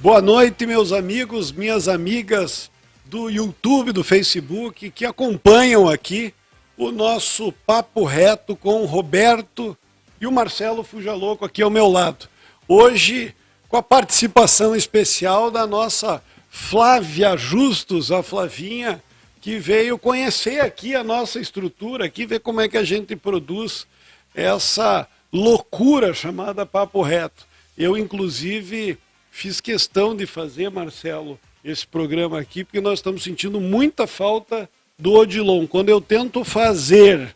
Boa noite, meus amigos, minhas amigas do YouTube, do Facebook, que acompanham aqui o nosso Papo Reto com o Roberto e o Marcelo Fujaloco aqui ao meu lado. Hoje, com a participação especial da nossa Flávia Justus, a Flavinha, que veio conhecer aqui a nossa estrutura, aqui ver como é que a gente produz essa loucura chamada Papo Reto. Eu, inclusive, fiz questão de fazer, Marcelo, esse programa aqui, porque nós estamos sentindo muita falta do Odilon. Quando eu tento fazer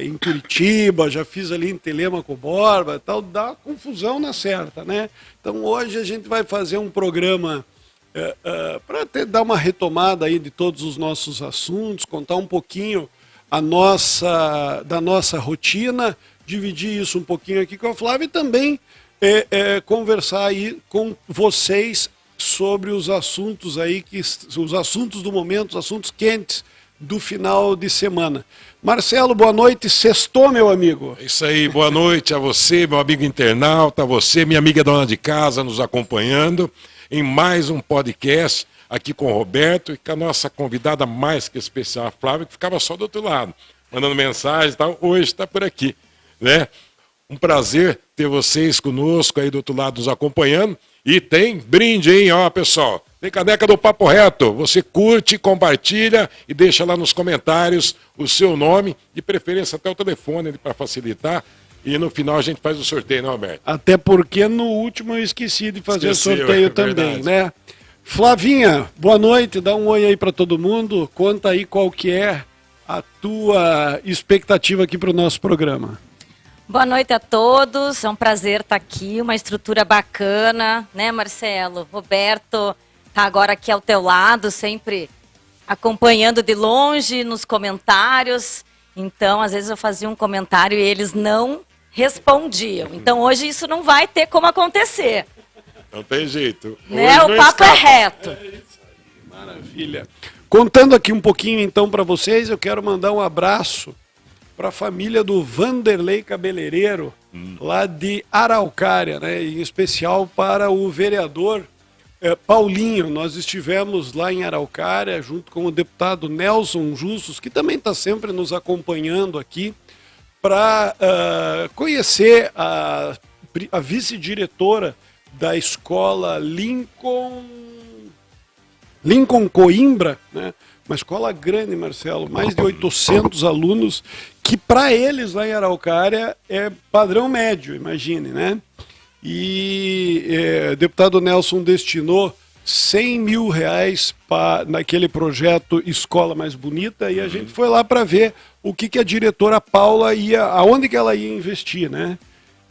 em Curitiba, já fiz ali em Telêmaco Borba, tal, dá confusão na certa, né? Então hoje a gente vai fazer um programa para dar uma retomada aí de todos os nossos assuntos, contar um pouquinho da nossa rotina, dividir isso um pouquinho aqui com a Flávia e também conversar aí com vocês sobre os assuntos aí, os assuntos do momento, os assuntos quentes do final de semana. Marcelo, boa noite, sextou, meu amigo. É isso aí, boa noite a você, meu amigo internauta, a você, minha amiga dona de casa, nos acompanhando em mais um podcast aqui com o Roberto e com a nossa convidada mais que especial, a Flávia, que ficava só do outro lado, mandando mensagem e tal, hoje está por aqui, né? Um prazer ter vocês conosco aí do outro lado nos acompanhando. E tem brinde, hein, ó, pessoal. Tem caneca do Papo Reto. Você curte, compartilha e deixa lá nos comentários o seu nome, de preferência até o telefone para facilitar. E no final a gente faz o sorteio, né, Roberto? Até porque no último eu esqueci de fazer o sorteio também, né? Flavinha, boa noite. Dá um oi aí para todo mundo. Conta aí qual que é a tua expectativa aqui para o nosso programa. Boa noite a todos, é um prazer estar aqui, uma estrutura bacana, né, Marcelo? Roberto está agora aqui ao teu lado, sempre acompanhando de longe nos comentários. Então, às vezes eu fazia um comentário e eles não respondiam. Então, hoje isso não vai ter como acontecer. Não tem jeito. Né? O papo é reto. É isso aí, maravilha. Contando aqui um pouquinho, então, para vocês, eu quero mandar um abraço para a família do Vanderlei Cabeleireiro, lá de Araucária, né? Em especial para o vereador Paulinho. Nós estivemos lá em Araucária, junto com o deputado Nelson Justus, que também está sempre nos acompanhando aqui, para conhecer a vice-diretora da escola Lincoln Coimbra, né? Uma escola grande, Marcelo, mais de 800 alunos, que para eles lá em Araucária é padrão médio, imagine, né? E o deputado Nelson destinou 100 mil reais naquele projeto Escola Mais Bonita, e a gente foi lá para ver o que a diretora Paula aonde que ela ia investir, né?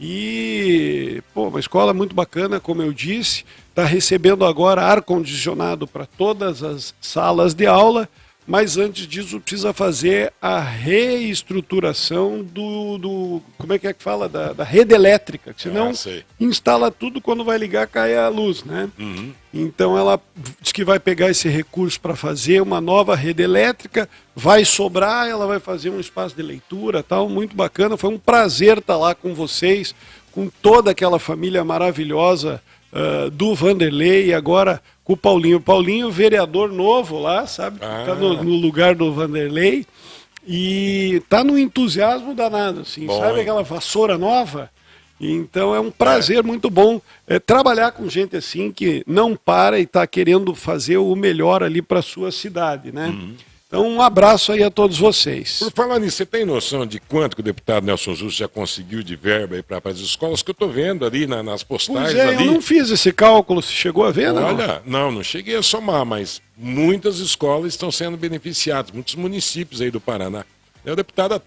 E, uma escola muito bacana, como eu disse, está recebendo agora ar-condicionado para todas as salas de aula, mas antes disso precisa fazer a reestruturação como é que fala? Da rede elétrica, que senão instala tudo, quando vai ligar cai a luz, né? Então ela diz que vai pegar esse recurso para fazer uma nova rede elétrica, vai sobrar, ela vai fazer um espaço de leitura, tal, muito bacana. Foi um prazer estar lá com vocês, com toda aquela família maravilhosa do Vanderlei, e agora com o Paulinho. O Paulinho, vereador novo lá, sabe? Está no lugar do Vanderlei e está num entusiasmo danado, assim, bom, sabe aquela vassoura nova? Então é um prazer muito bom trabalhar com gente assim que não para e está querendo fazer o melhor ali para a sua cidade, né? Então um abraço aí a todos vocês. Por falar nisso, você tem noção de quanto que o deputado Nelson Justus já conseguiu de verba aí para as escolas, que eu estou vendo ali nas postagens? Pois ali. Eu não fiz esse cálculo, você chegou a ver, não? Olha, não cheguei a somar, mas muitas escolas estão sendo beneficiadas, muitos municípios aí do Paraná. O deputado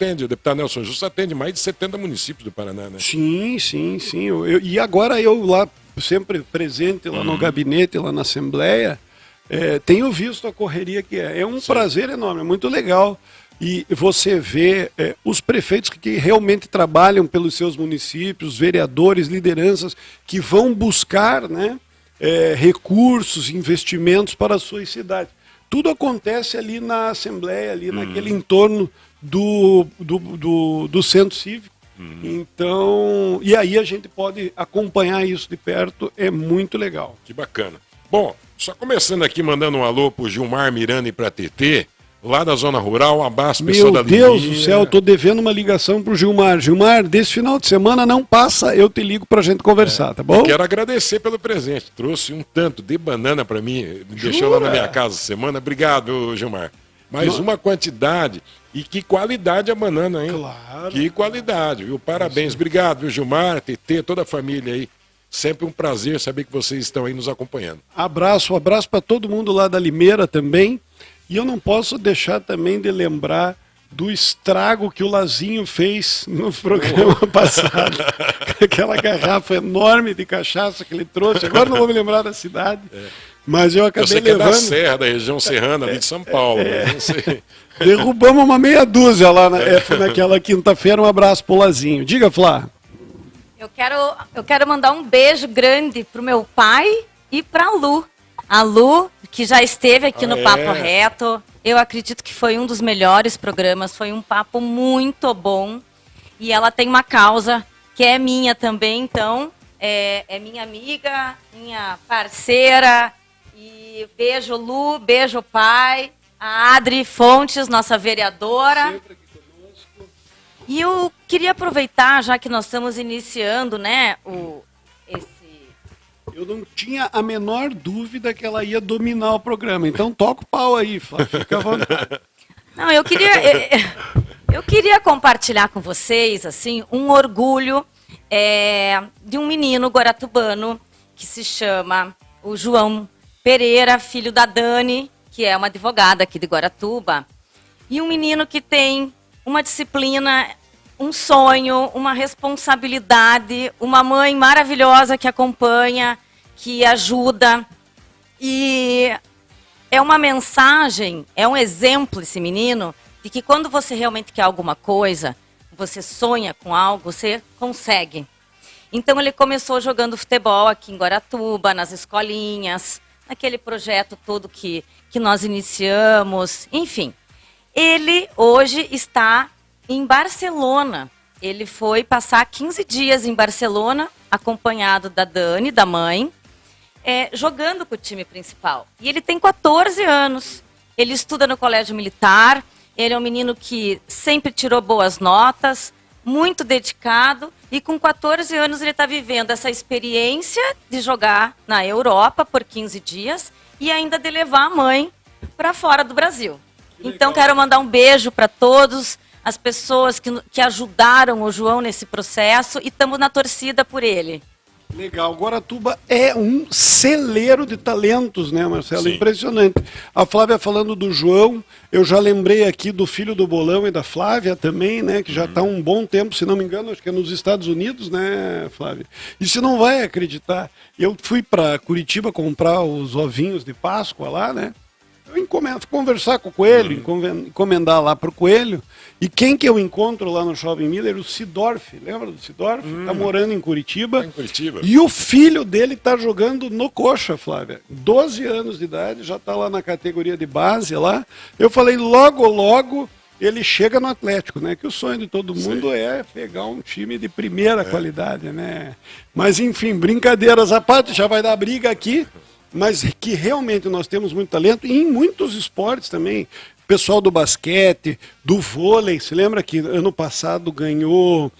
Nelson Justus atende mais de 70 municípios do Paraná, né? Sim. E agora eu lá, sempre presente lá no gabinete, lá na Assembleia, tenho visto a correria que é. É um prazer enorme, é muito legal. E você vê os prefeitos que realmente trabalham pelos seus municípios, vereadores, lideranças que vão buscar, né, recursos, investimentos para as suas cidades. Tudo acontece ali na Assembleia, ali naquele entorno do Centro Cívico. Então, e aí a gente pode acompanhar isso de perto, é muito legal. Que bacana. Bom, só começando aqui, mandando um alô pro Gilmar Miranda e pra TT, lá da zona rural, um abraço, pessoal da Meu Deus Liminha. do céu, tô devendo uma ligação pro Gilmar. Gilmar, desse final de semana não passa, eu te ligo pra gente conversar, tá bom? Quero agradecer pelo presente. Trouxe um tanto de banana para mim, me deixou lá na minha casa semana. Obrigado, Gilmar. Mais uma quantidade. E que qualidade a banana, hein? Claro. Que qualidade, viu? Parabéns. Obrigado, viu, Gilmar, TT, toda a família aí. Sempre um prazer saber que vocês estão aí nos acompanhando. Abraço para todo mundo lá da Limeira também. E eu não posso deixar também de lembrar do estrago que o Lazinho fez no programa passado. Aquela garrafa enorme de cachaça que ele trouxe. Agora não vou me lembrar da cidade. Mas eu acabei Eu sei que levando. é da Serra, da região serrana ali de São Paulo. Mas não sei. Derrubamos uma meia dúzia lá naquela quinta-feira. Um abraço pro Lazinho. Diga, Flá. Eu quero mandar um beijo grande pro meu pai e pra Lu. A Lu, que já esteve aqui no Papo Reto. Eu acredito que foi um dos melhores programas. Foi um papo muito bom. E ela tem uma causa que é minha também. Então, é minha amiga, minha parceira. E beijo, Lu, beijo, pai. A Adri Fontes, nossa vereadora. Sempre aqui conosco. E eu queria aproveitar, já que nós estamos iniciando, né, Eu não tinha a menor dúvida que ela ia dominar o programa. Então toca o pau aí, Flá. Fica à vontade. Não, eu queria compartilhar com vocês, assim, um orgulho de um menino guaratubano que se chama o João Pereira, filho da Dani, que é uma advogada aqui de Guaratuba. E um menino que tem uma disciplina, um sonho, uma responsabilidade, uma mãe maravilhosa que acompanha, que ajuda. E é uma mensagem, é um exemplo esse menino, de que quando você realmente quer alguma coisa, você sonha com algo, você consegue. Então ele começou jogando futebol aqui em Guaratuba, nas escolinhas, naquele projeto todo que nós iniciamos, enfim. Ele hoje está em Barcelona. Ele foi passar 15 dias em Barcelona, acompanhado da Dani, da mãe, jogando com o time principal. E ele tem 14 anos. Ele estuda no colégio militar. Ele é um menino que sempre tirou boas notas, muito dedicado. E com 14 anos ele está vivendo essa experiência de jogar na Europa por 15 dias e ainda de levar a mãe para fora do Brasil. Então quero mandar um beijo para todos as pessoas que ajudaram o João nesse processo e estamos na torcida por ele. Legal. Guaratuba é um celeiro de talentos, né, Marcelo? Sim. Impressionante. A Flávia falando do João, eu já lembrei aqui do filho do Bolão e da Flávia também, né, que já está há um bom tempo, se não me engano, acho que é nos Estados Unidos, né, Flávia? E você não vai acreditar, eu fui para Curitiba comprar os ovinhos de Páscoa lá, né? Eu conversar com o Coelho, encomendar lá para o Coelho. E quem que eu encontro lá no Shopping Miller? O Sidorf. Lembra do Sidorf? Está morando em Curitiba. Tá em Curitiba. E o filho dele está jogando no Coxa, Flávia. 12 anos de idade, já está lá na categoria de base lá. Eu falei, logo ele chega no Atlético, né? Que o sonho de todo mundo é pegar um time de primeira qualidade, né? Mas enfim, brincadeiras à parte, já vai dar briga aqui. Mas que realmente nós temos muito talento e em muitos esportes também. Pessoal do basquete, do vôlei, se lembra que ano passado ganhou,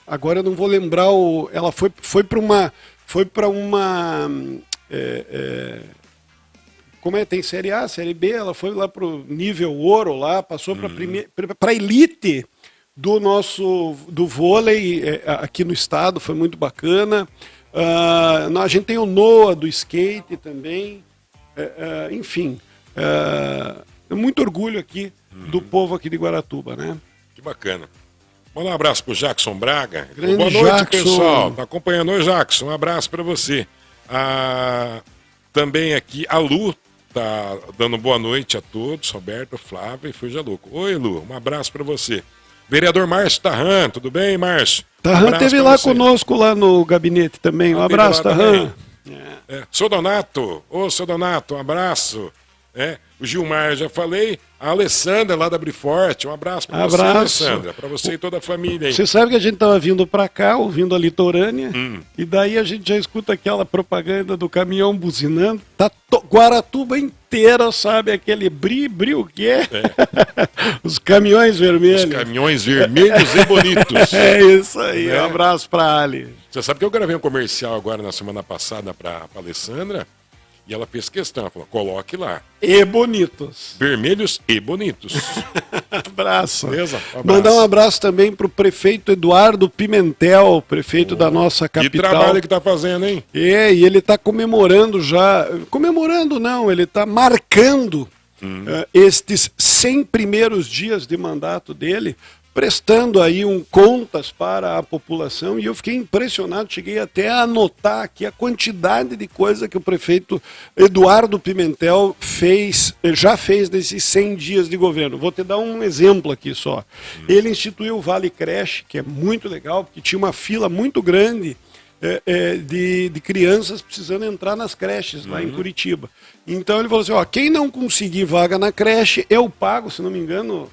agora eu não vou lembrar, ela foi para uma, como tem Série A, Série B, ela foi lá para o nível ouro lá, passou para a elite do vôlei aqui no estado, foi muito bacana. A gente tem o Noah do skate também, enfim, muito orgulho aqui do povo aqui de Guaratuba, né? Que bacana. Manda um abraço pro Jackson Braga. Grande Boa noite, Jackson. pessoal. Tá acompanhando o Jackson. Um abraço para você. Também aqui a Lu tá dando boa noite a todos, Roberto, Flávio e Fuja Louco. Oi, Lu, um abraço para você. Vereador Márcio Tarran, tudo bem, Márcio? Tarran esteve lá você. conosco lá no gabinete também. Um abraço, Tarran. Seu Donato, seu Donato, um abraço. O Gilmar, já falei. A Alessandra, lá da Briforte. Um abraço para você, Alessandra. Para você e toda a família aí. Você sabe que a gente estava vindo para cá, ouvindo a litorânea, e daí a gente já escuta aquela propaganda do caminhão buzinando. Tá Guaratuba inteira, sabe? Aquele bri o que é? Os caminhões vermelhos. Os caminhões vermelhos e bonitos. É isso aí. Um abraço para Ali. Você sabe que eu gravei um comercial agora na semana passada para a Alessandra? E ela fez questão, ela falou, coloque lá. E bonitos. Vermelhos e bonitos. Abraço. Beleza? Um abraço. Mandar um abraço também para o prefeito Eduardo Pimentel, prefeito da nossa capital. Que trabalho que tá fazendo, hein? E ele está comemorando já. Comemorando não, ele está marcando estes 100 primeiros dias de mandato dele, prestando aí contas para a população, e eu fiquei impressionado, cheguei até a anotar aqui a quantidade de coisa que o prefeito Eduardo Pimentel já fez nesses 100 dias de governo. Vou te dar um exemplo aqui só. Ele instituiu o Vale Creche, que é muito legal, porque tinha uma fila muito grande de crianças precisando entrar nas creches lá em Curitiba. Então ele falou assim, quem não conseguir vaga na creche, eu pago, se não me engano...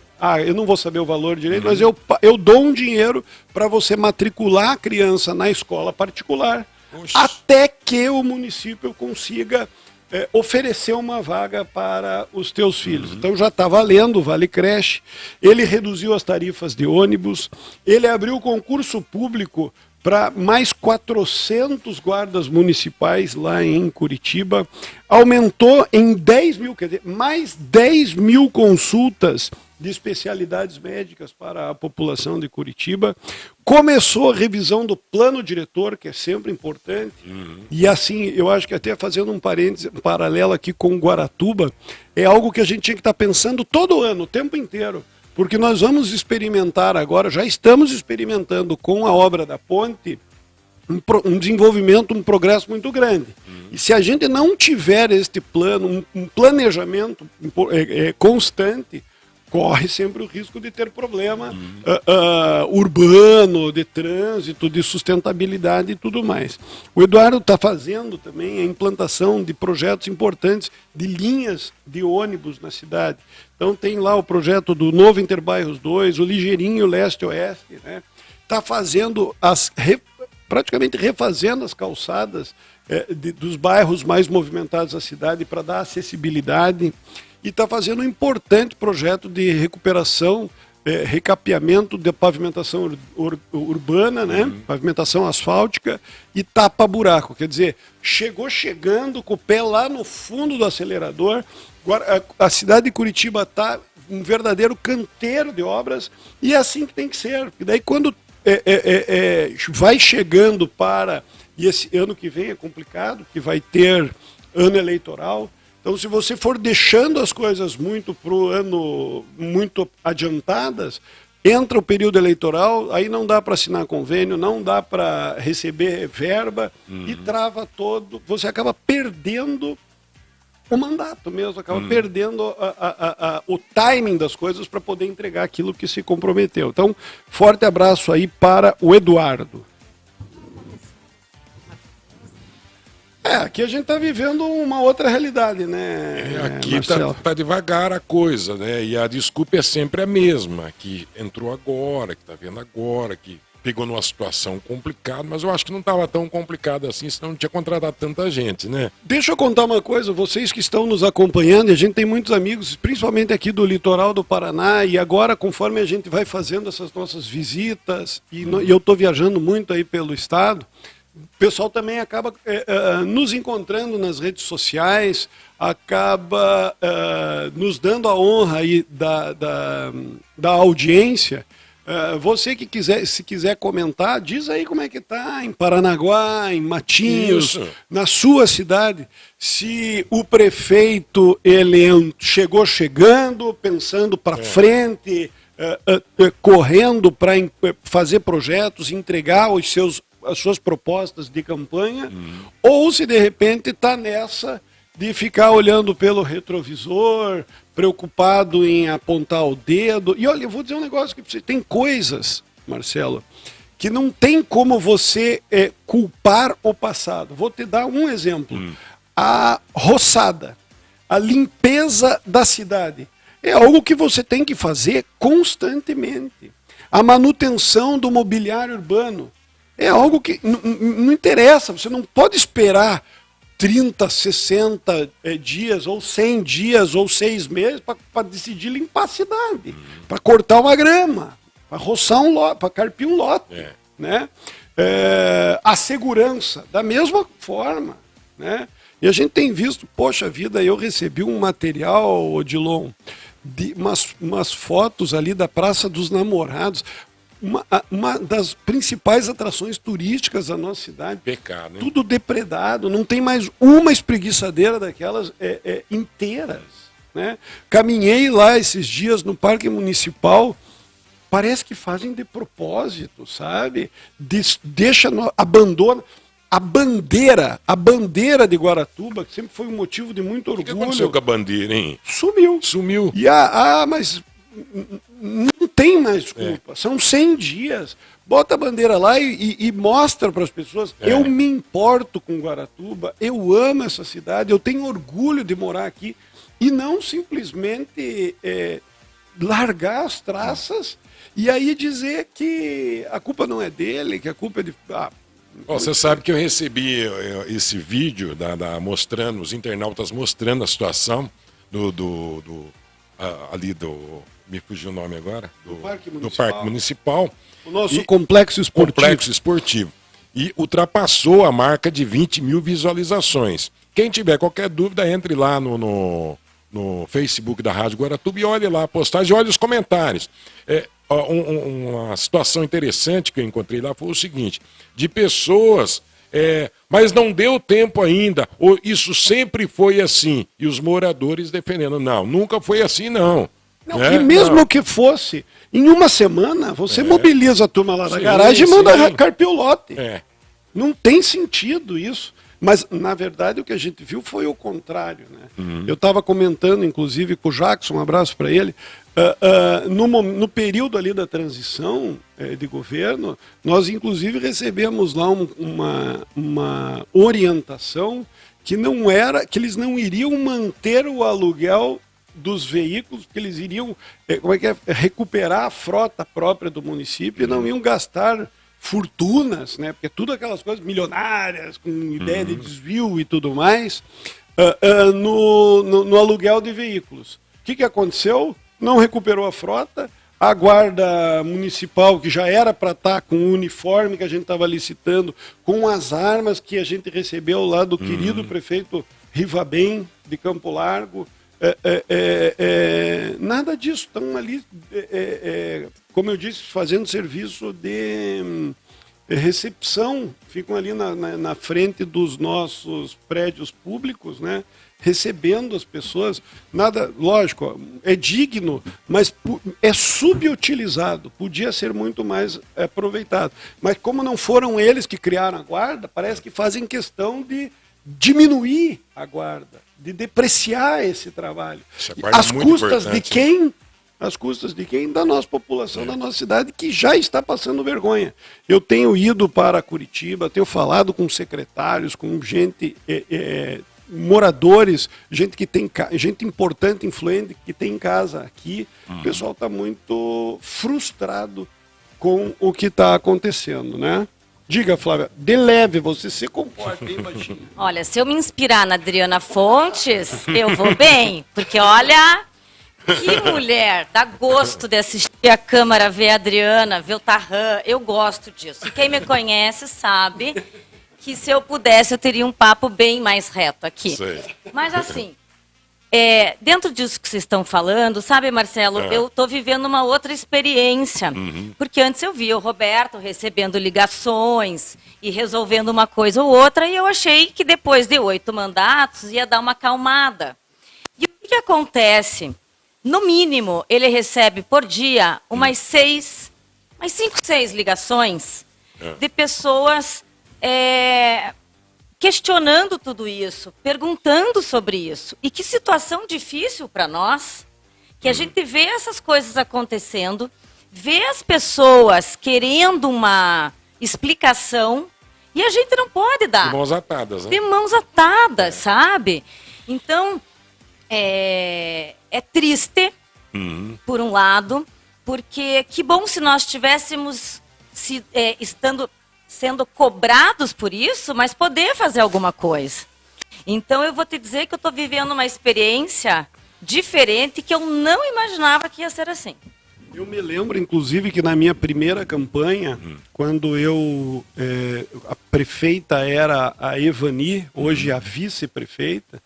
eu não vou saber o valor direito, mas eu dou um dinheiro para você matricular a criança na escola particular, até que o município consiga oferecer uma vaga para os teus filhos. Então já está valendo o Vale Creche, ele reduziu as tarifas de ônibus, ele abriu concurso público para mais 400 guardas municipais lá em Curitiba, aumentou em 10 mil, quer dizer, mais 10 mil consultas de especialidades médicas para a população de Curitiba, começou a revisão do plano diretor, que é sempre importante, e assim, eu acho que até fazendo um paralelo aqui com Guaratuba, é algo que a gente tinha que estar pensando todo ano, o tempo inteiro, porque nós vamos experimentar agora, já estamos experimentando com a obra da ponte, um desenvolvimento, um progresso muito grande. E se a gente não tiver este plano, um planejamento constante, corre sempre o risco de ter problema urbano, de trânsito, de sustentabilidade e tudo mais. O Eduardo está fazendo também a implantação de projetos importantes de linhas de ônibus na cidade. Então tem lá o projeto do Novo Interbairros 2, o Ligeirinho Leste-Oeste, né? Está fazendo praticamente refazendo as calçadas dos bairros mais movimentados da cidade para dar acessibilidade. E está fazendo um importante projeto de recuperação, recapeamento de pavimentação urbana, né? Pavimentação asfáltica e tapa-buraco. Quer dizer, chegando com o pé lá no fundo do acelerador. A cidade de Curitiba está um verdadeiro canteiro de obras e é assim que tem que ser. Porque daí quando vai chegando e esse ano que vem é complicado, que vai ter ano eleitoral. Então, se você for deixando as coisas muito para o ano, muito adiantadas, entra o período eleitoral, aí não dá para assinar convênio, não dá para receber verba e trava todo. Você acaba perdendo o mandato mesmo, acaba perdendo o timing das coisas para poder entregar aquilo que se comprometeu. Então, forte abraço aí para o Eduardo. Aqui a gente está vivendo uma outra realidade, né? Aqui tá devagar a coisa, né? E a desculpa é sempre a mesma, que entrou agora, que está vendo agora, que pegou numa situação complicada, mas eu acho que não estava tão complicado assim, senão não tinha contratado tanta gente, né? Deixa eu contar uma coisa, vocês que estão nos acompanhando, a gente tem muitos amigos, principalmente aqui do litoral do Paraná, e agora, conforme a gente vai fazendo essas nossas visitas, e eu estou viajando muito aí pelo estado, o pessoal também acaba nos encontrando nas redes sociais, acaba nos dando a honra aí da audiência. Você que se quiser comentar, diz aí como é que está em Paranaguá, em Matinhos, na sua cidade. Se o prefeito ele chegando, pensando para frente, correndo para fazer projetos, entregar as suas propostas de campanha, ou se de repente está nessa de ficar olhando pelo retrovisor, preocupado em apontar o dedo. E olha, eu vou dizer um negócio que você tem coisas, Marcelo, que não tem como você culpar o passado. Vou te dar um exemplo. A roçada. a limpeza da cidade. É algo que você tem que fazer constantemente. A manutenção do mobiliário urbano é algo que não interessa, você não pode esperar 30, 60 dias, ou 100 dias, ou 6 meses para decidir limpar a cidade, para cortar uma grama, para roçar um lote, para carpir um lote. Né? A segurança, da mesma forma. Né? E a gente tem visto, poxa vida, eu recebi um material, Odilon, de umas fotos ali da Praça dos Namorados, uma das principais atrações turísticas da nossa cidade. Pecado, hein? Tudo depredado, não tem mais uma espreguiçadeira daquelas inteiras. Né? Caminhei lá esses dias no Parque Municipal, parece que fazem de propósito, sabe? Abandona. A bandeira de Guaratuba, que sempre foi um motivo de muito orgulho. O que aconteceu com a bandeira, hein? Sumiu. E mas não tem mais desculpa. São 100 dias. Bota a bandeira lá e mostra para as pessoas. Eu me importo com Guaratuba, eu amo essa cidade, eu tenho orgulho de morar aqui. E não simplesmente largar as traças e aí dizer que a culpa não é dele, que a culpa é de... Você sabe que eu recebi esse vídeo mostrando, os internautas mostrando a situação me fugiu o nome agora, do Parque Municipal. O nosso complexo esportivo. E ultrapassou a marca de 20 mil visualizações. Quem tiver qualquer dúvida, entre lá no Facebook da Rádio Guaratuba e olhe lá a postagem, olhe os comentários. Uma situação interessante que eu encontrei lá foi o seguinte, de pessoas, mas não deu tempo ainda, ou isso sempre foi assim, e os moradores defendendo, não, nunca foi assim não. E mesmo que fosse, em uma semana, você mobiliza a turma lá da garagem e manda carpir o lote. Não tem sentido isso. Mas, na verdade, o que a gente viu foi o contrário. Né? Eu estava comentando, inclusive, com o Jackson, um abraço para ele, no período ali da transição de governo, nós, inclusive, recebemos lá uma orientação que eles não iriam manter o aluguel dos veículos, porque eles iriam recuperar a frota própria do município e não iam gastar fortunas, né? Porque tudo aquelas coisas milionárias, com ideia de desvio e tudo mais, no aluguel de veículos. O que aconteceu? Não recuperou a frota, a guarda municipal, que já era para estar com o uniforme que a gente estava licitando, com as armas que a gente recebeu lá do querido prefeito Rivabem, de Campo Largo, nada disso, estão ali, como eu disse, fazendo serviço de recepção, ficam ali na frente dos nossos prédios públicos, né, recebendo as pessoas. Nada, lógico, é digno, mas é subutilizado, podia ser muito mais aproveitado. Mas como não foram eles que criaram a guarda, parece que fazem questão de diminuir a guarda, de depreciar esse trabalho. Às custas de quem? Às custas de quem? Da nossa população, da nossa cidade, que já está passando vergonha. Eu tenho ido para Curitiba, tenho falado com secretários, com gente, moradores, gente importante, influente, que tem casa aqui. O pessoal está muito frustrado com o que está acontecendo, né? Diga, Flávia, de leve, você se comporta, hein, baixinho? Olha, se eu me inspirar na Adriana Fontes, eu vou bem, porque olha, que mulher, dá gosto de assistir a Câmara, ver a Adriana, ver o Tarran, eu gosto disso. Quem me conhece sabe que se eu pudesse eu teria um papo bem mais reto aqui. Sei. Mas assim, dentro disso que vocês estão falando, sabe, Marcelo, eu estou vivendo uma outra experiência. Porque antes eu via o Roberto recebendo ligações e resolvendo uma coisa ou outra, e eu achei que depois de 8 mandatos ia dar uma acalmada. E o que acontece? No mínimo, ele recebe por dia umas 5, 6 ligações de pessoas questionando tudo isso, perguntando sobre isso. E que situação difícil para nós, que a gente vê essas coisas acontecendo, vê as pessoas querendo uma explicação e a gente não pode dar. De mãos atadas, né? De mãos atadas, sabe? Então, é triste, por um lado, porque que bom se nós tivéssemos sendo cobrados por isso, mas poder fazer alguma coisa. Então eu vou te dizer que eu estou vivendo uma experiência diferente que eu não imaginava que ia ser assim. Eu me lembro, inclusive, que na minha primeira campanha, quando a prefeita era a Evani, hoje a vice-prefeita,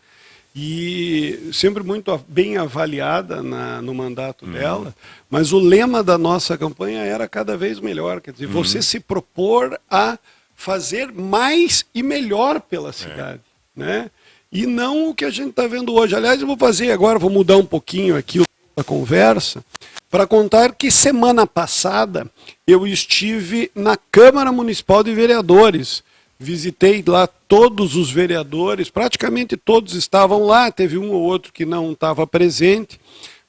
e sempre muito bem avaliada no mandato dela, mas o lema da nossa campanha era cada vez melhor, quer dizer, você se propor a fazer mais e melhor pela cidade, né? E não o que a gente está vendo hoje. Aliás, eu vou fazer agora, vou mudar um pouquinho aqui a conversa, para contar que semana passada eu estive na Câmara Municipal de Vereadores. Visitei lá todos os vereadores, praticamente todos estavam lá, teve um ou outro que não estava presente,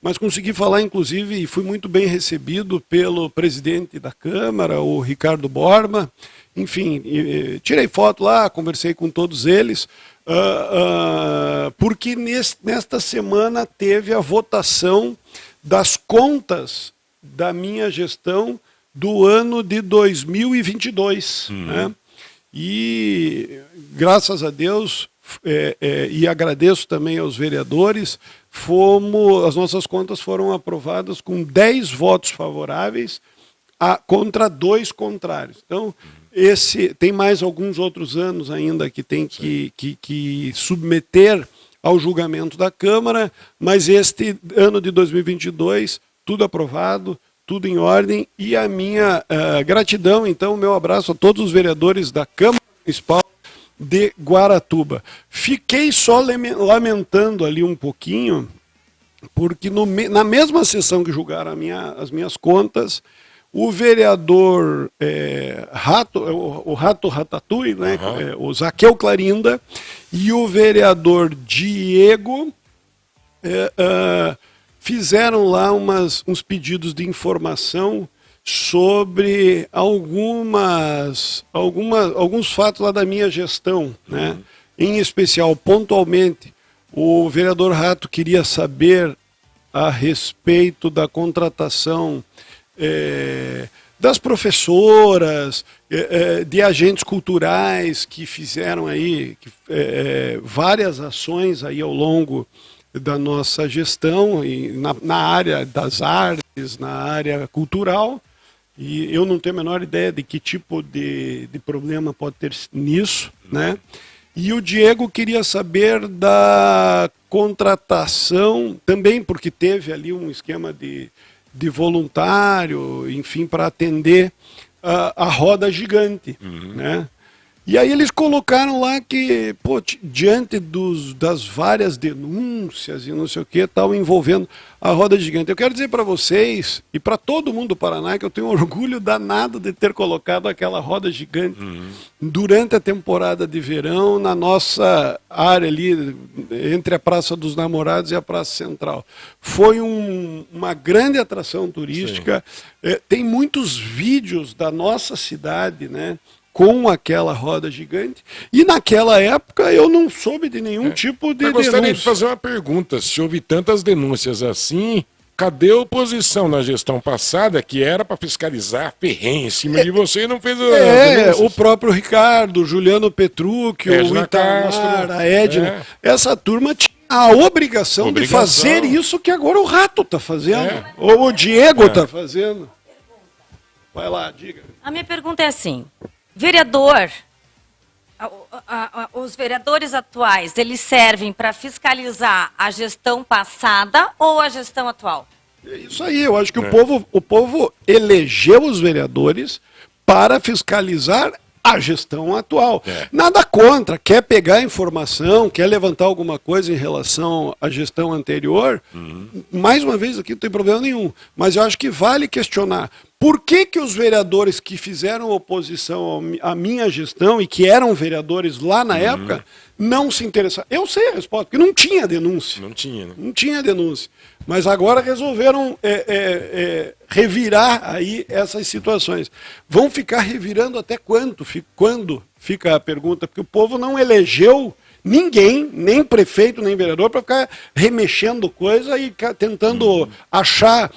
mas consegui falar, inclusive, e fui muito bem recebido pelo presidente da Câmara, o Ricardo Borba. Enfim, tirei foto lá, conversei com todos eles, porque nesta semana teve a votação das contas da minha gestão do ano de 2022, né? E graças a Deus, e agradeço também aos vereadores, as nossas contas foram aprovadas com 10 votos favoráveis contra 2 contrários. Então, tem mais alguns outros anos ainda que tem que submeter ao julgamento da Câmara, mas este ano de 2022, tudo aprovado, tudo em ordem, e a minha gratidão, então, o meu abraço a todos os vereadores da Câmara Municipal de Guaratuba. Fiquei só lamentando ali um pouquinho, porque na mesma sessão que julgaram as minhas contas, o vereador o Rato Ratatouille, né, o Zaqueu Clarinda, e o vereador Diego fizeram lá uns pedidos de informação sobre alguns fatos lá da minha gestão, né? Em especial, pontualmente, o vereador Rato queria saber a respeito da contratação das professoras, de agentes culturais que fizeram aí várias ações aí ao longo da nossa gestão, e na área das artes, na área cultural, e eu não tenho a menor ideia de que tipo de problema pode ter nisso, né? E o Diego queria saber da contratação, também porque teve ali um esquema de voluntário, enfim, para atender a roda gigante, né? E aí eles colocaram lá que, diante das várias denúncias e não sei o que, tal, envolvendo a roda gigante. Eu quero dizer para vocês e para todo mundo do Paraná que eu tenho orgulho danado de ter colocado aquela roda gigante durante a temporada de verão na nossa área ali, entre a Praça dos Namorados e a Praça Central. Foi uma grande atração turística. Tem muitos vídeos da nossa cidade, né, com aquela roda gigante, e naquela época eu não soube de nenhum tipo de denúncia. Eu gostaria de fazer uma pergunta: se houve tantas denúncias assim, cadê a oposição na gestão passada, que era para fiscalizar ferrenho em cima de você, e não fez o próprio Ricardo, Juliano Petrucchio, o Itamar, a Edna, essa turma tinha a obrigação de fazer isso que agora o Rato está fazendo, ou o Diego está fazendo. Vai lá, diga. A minha pergunta é assim: vereador, os vereadores atuais, eles servem para fiscalizar a gestão passada ou a gestão atual? É isso aí, eu acho que o povo elegeu os vereadores para fiscalizar a gestão atual. Nada contra, quer pegar informação, quer levantar alguma coisa em relação à gestão anterior, mais uma vez aqui não tem problema nenhum, mas eu acho que vale questionar. Por que os vereadores que fizeram oposição à minha gestão e que eram vereadores lá na época não se interessaram? Eu sei a resposta, porque não tinha denúncia. Não tinha, né? Não tinha denúncia. Mas agora resolveram revirar aí essas situações. Vão ficar revirando até quando? Quando fica a pergunta? Porque o povo não elegeu Ninguém, nem prefeito, nem vereador, para ficar remexendo coisa e tentando achar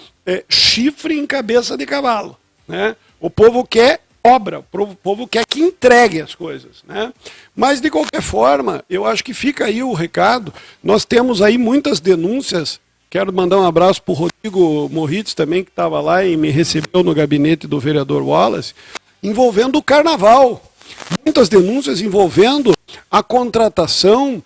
chifre em cabeça de cavalo, né? O povo quer obra, o povo quer que entregue as coisas, né? Mas, de qualquer forma, eu acho que fica aí o recado. Nós temos aí muitas denúncias. Quero mandar um abraço para o Rodrigo Moritz também, que estava lá e me recebeu no gabinete do vereador Wallace, envolvendo o carnaval. Muitas denúncias envolvendo a contratação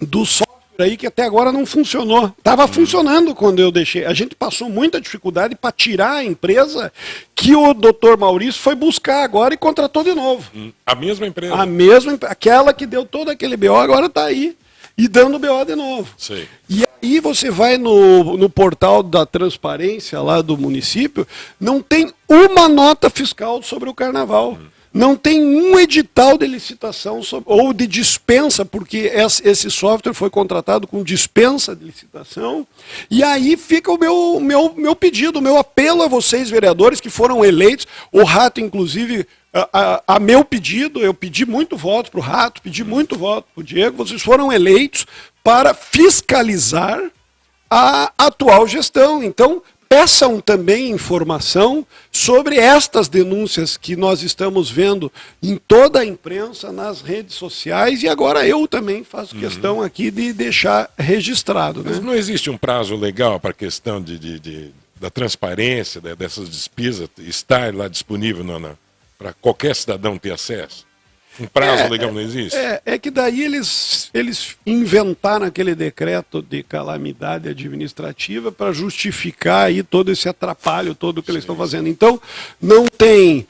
do software aí que até agora não funcionou. Estava funcionando quando eu deixei. A gente passou muita dificuldade para tirar a empresa que o doutor Maurício foi buscar agora e contratou de novo. A mesma empresa? A mesma, aquela que deu todo aquele BO, agora está aí. E dando BO de novo. Sei. E aí você vai no portal da transparência lá do município, não tem uma nota fiscal sobre o carnaval. Não tem um edital de licitação ou de dispensa, porque esse software foi contratado com dispensa de licitação. E aí fica o meu pedido, o meu apelo a vocês, vereadores, que foram eleitos. O Rato, inclusive, a meu pedido, eu pedi muito voto para o Rato, pedi muito voto para o Diego, vocês foram eleitos para fiscalizar a atual gestão. Então, peçam também informação sobre estas denúncias que nós estamos vendo em toda a imprensa, nas redes sociais, e agora eu também faço questão aqui de deixar registrado. Mas né? não existe um prazo legal para a questão da transparência dessas despesas estar lá disponível para qualquer cidadão ter acesso? Um prazo legal não existe? É que daí eles inventaram aquele decreto de calamidade administrativa para justificar aí todo esse atrapalho todo que eles estão fazendo. Então, não tem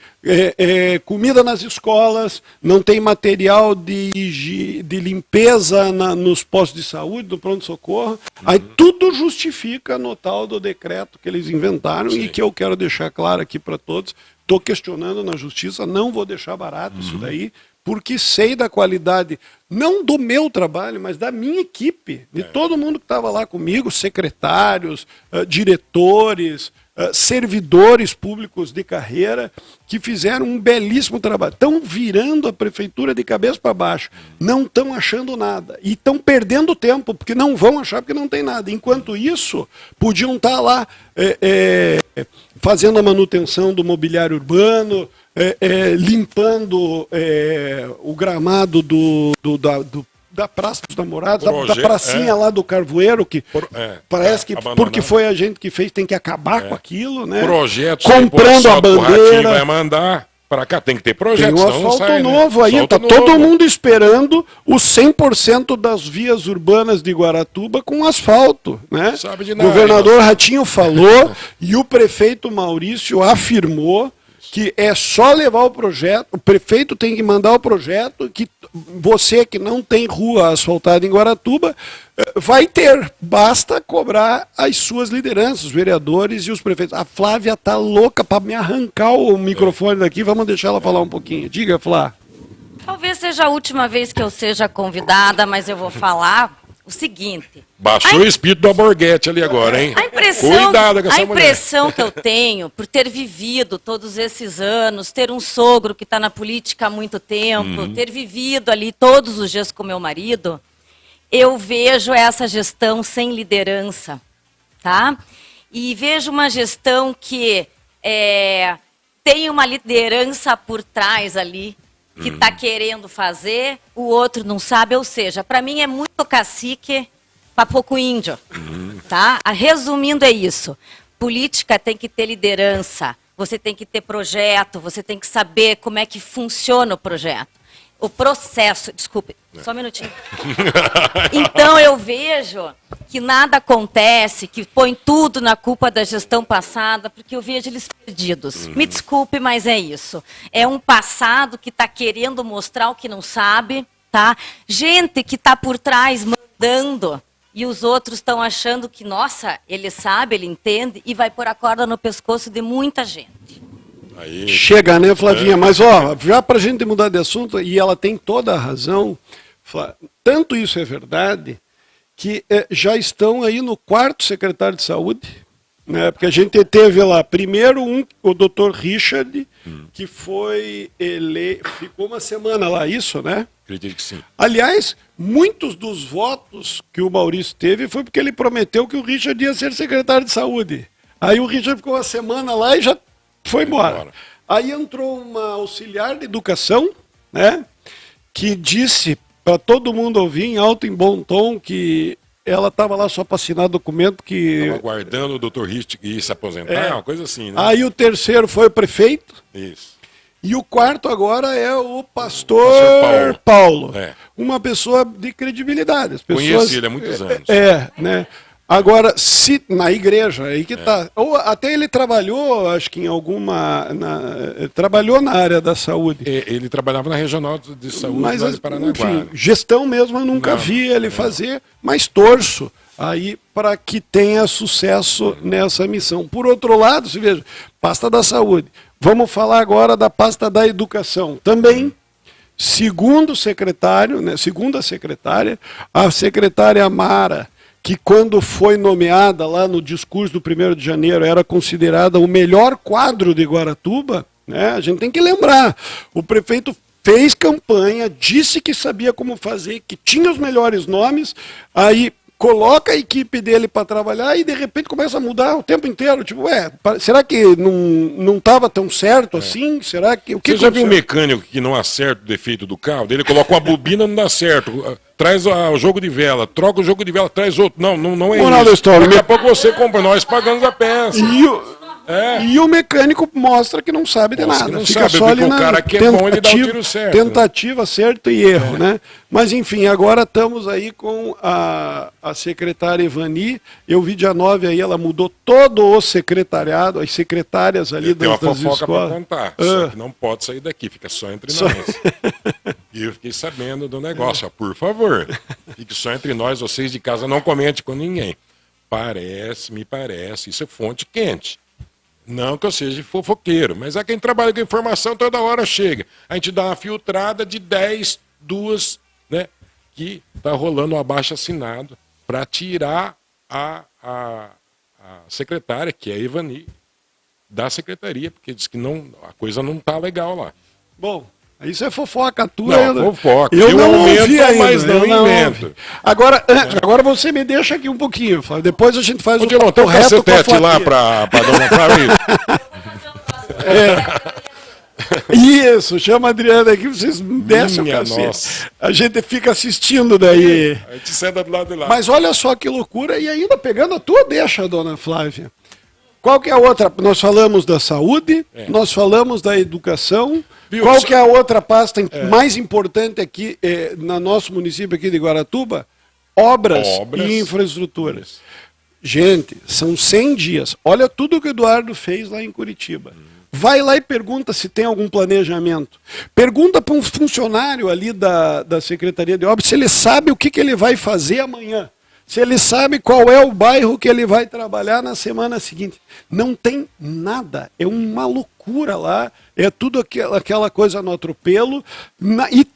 comida nas escolas, não tem material de limpeza nos postos de saúde, do pronto-socorro. Aí tudo justifica no tal do decreto que eles inventaram e que eu quero deixar claro aqui para todos. Estou questionando na justiça, não vou deixar barato isso daí, porque sei da qualidade, não do meu trabalho, mas da minha equipe, de todo mundo que estava lá comigo, secretários, diretores, servidores públicos de carreira, que fizeram um belíssimo trabalho. Estão virando a prefeitura de cabeça para baixo, não estão achando nada, e estão perdendo tempo, porque não vão achar, porque não tem nada. Enquanto isso, podiam estar lá fazendo a manutenção do mobiliário urbano, limpando o gramado da Praça dos Namorados, da pracinha lá do Carvoeiro, que parece que porque foi a gente que fez, tem que acabar com aquilo, né? Projetos comprando a bandeira. Vai mandar para cá, tem que ter projetos. Tem um asfalto novo aí, está todo mundo esperando os 100% das vias urbanas de Guaratuba com asfalto, né? Sabe de nada, o governador Ratinho falou e o prefeito Maurício afirmou que é só levar o projeto, o prefeito tem que mandar o projeto, que você que não tem rua asfaltada em Guaratuba, vai ter, basta cobrar as suas lideranças, os vereadores e os prefeitos. A Flávia tá louca para me arrancar o microfone daqui, vamos deixar ela falar um pouquinho. Diga, Flá. Talvez seja a última vez que eu seja convidada, mas eu vou falar o seguinte. Baixou o espírito do Alborguete ali agora, hein? Cuidado com essa impressão que eu tenho, por ter vivido todos esses anos, ter um sogro que está na política há muito tempo, ter vivido ali todos os dias com meu marido, eu vejo essa gestão sem liderança, tá? E vejo uma gestão que tem uma liderança por trás ali, que está querendo fazer, o outro não sabe, ou seja, para mim é muito cacique para pouco índio, tá? Resumindo é isso, política tem que ter liderança, você tem que ter projeto, você tem que saber como é que funciona o projeto. O processo, desculpe, só um minutinho. Então eu vejo que nada acontece, que põe tudo na culpa da gestão passada, porque eu vejo eles perdidos. Me desculpe, mas é isso. É um passado que está querendo mostrar o que não sabe, tá? Gente que está por trás mandando e os outros estão achando que, nossa, ele sabe, ele entende e vai pôr a corda no pescoço de muita gente. Aí. Chega, né, Flavinha? Mas, ó, já para a gente mudar de assunto, e ela tem toda a razão, tanto isso é verdade, que já estão aí no 4º secretário de saúde, né? Porque a gente teve lá, primeiro, o Dr. Richard, que ficou uma semana lá, isso, né? Acredito que sim. Aliás, muitos dos votos que o Maurício teve foi porque ele prometeu que o Richard ia ser secretário de saúde. Aí o Richard ficou uma semana lá e já foi embora. Aí entrou uma auxiliar de educação, né? Que disse para todo mundo ouvir em alto e bom tom que ela estava lá só para assinar documento que... Estava aguardando o doutor Rich ir se aposentar, uma coisa assim, né? Aí o terceiro foi o prefeito. Isso. E o quarto agora é o pastor Paulo. Uma pessoa de credibilidade. As pessoas, conheci ele há muitos anos. Né? Agora, se na igreja, aí que tá. Ou até ele trabalhou, acho que em alguma. Trabalhou na área da saúde. Ele trabalhava na Regional de Saúde lá de Paranaguá. Enfim, gestão mesmo eu nunca vi ele fazer, mas torço aí para que tenha sucesso nessa missão. Por outro lado, se veja, pasta da saúde. Vamos falar agora da pasta da educação. Também, segundo o secretário, né, segunda secretária, a secretária Mara, que quando foi nomeada lá no discurso do 1º de janeiro, era considerada o melhor quadro de Guaratuba, né? A gente tem que lembrar, o prefeito fez campanha, disse que sabia como fazer, que tinha os melhores nomes, aí coloca a equipe dele para trabalhar e de repente começa a mudar o tempo inteiro. Tipo, será que não estava tão certo assim? Será que... Você já viu um mecânico que não acerta o defeito do carro? Ele coloca uma bobina, não dá certo. Traz o jogo de vela, troca o jogo de vela, traz outro. Não é isso. Daqui a pouco você compra, nós pagamos a peça. E o mecânico mostra que não sabe de nada. Não fica sabe, só ali o na cara que é bom, ele dá o tiro certo. Tentativa, acerto e erro, né? Mas enfim, agora estamos aí com a secretária Ivani. Eu vi dia 9 aí, ela mudou todo o secretariado, as secretárias ali das escolas. Tem uma fofoca para contar, só que não pode sair daqui, fica só entre nós. E eu fiquei sabendo do negócio, por favor, fique só entre nós, vocês de casa não comente com ninguém. Me parece, isso é fonte quente. Não que eu seja fofoqueiro, mas é quem trabalha com informação toda hora chega. A gente dá uma filtrada de 10, 2, né, que está rolando um abaixo-assinado para tirar a secretária, que é a Ivani, da secretaria, porque diz que a coisa não está legal lá. Bom, isso é fofoca tua. Não, fofoca. Eu não ouvi ainda, mas não invento. Agora você me deixa aqui um pouquinho, Flávio. Depois a gente faz o papo reto com a Flávia. Lá para dona Flávia. Isso, chama a Adriana aqui, vocês descem o cacete. A gente fica assistindo daí. A gente senta do lado de lá. Mas olha só que loucura, e ainda pegando a tua deixa, dona Flávia. Qual que é a outra? Nós falamos da saúde, nós falamos da educação. Qual que é a outra pasta mais importante aqui no nosso município aqui de Guaratuba? Obras e infraestruturas. Gente, são 100 dias. Olha tudo que o Eduardo fez lá em Curitiba. Vai lá e pergunta se tem algum planejamento. Pergunta para um funcionário ali da Secretaria de Obras se ele sabe o que ele vai fazer amanhã. Se ele sabe qual é o bairro que ele vai trabalhar na semana seguinte. Não tem nada. É uma loucura lá. É tudo aquela coisa no atropelo.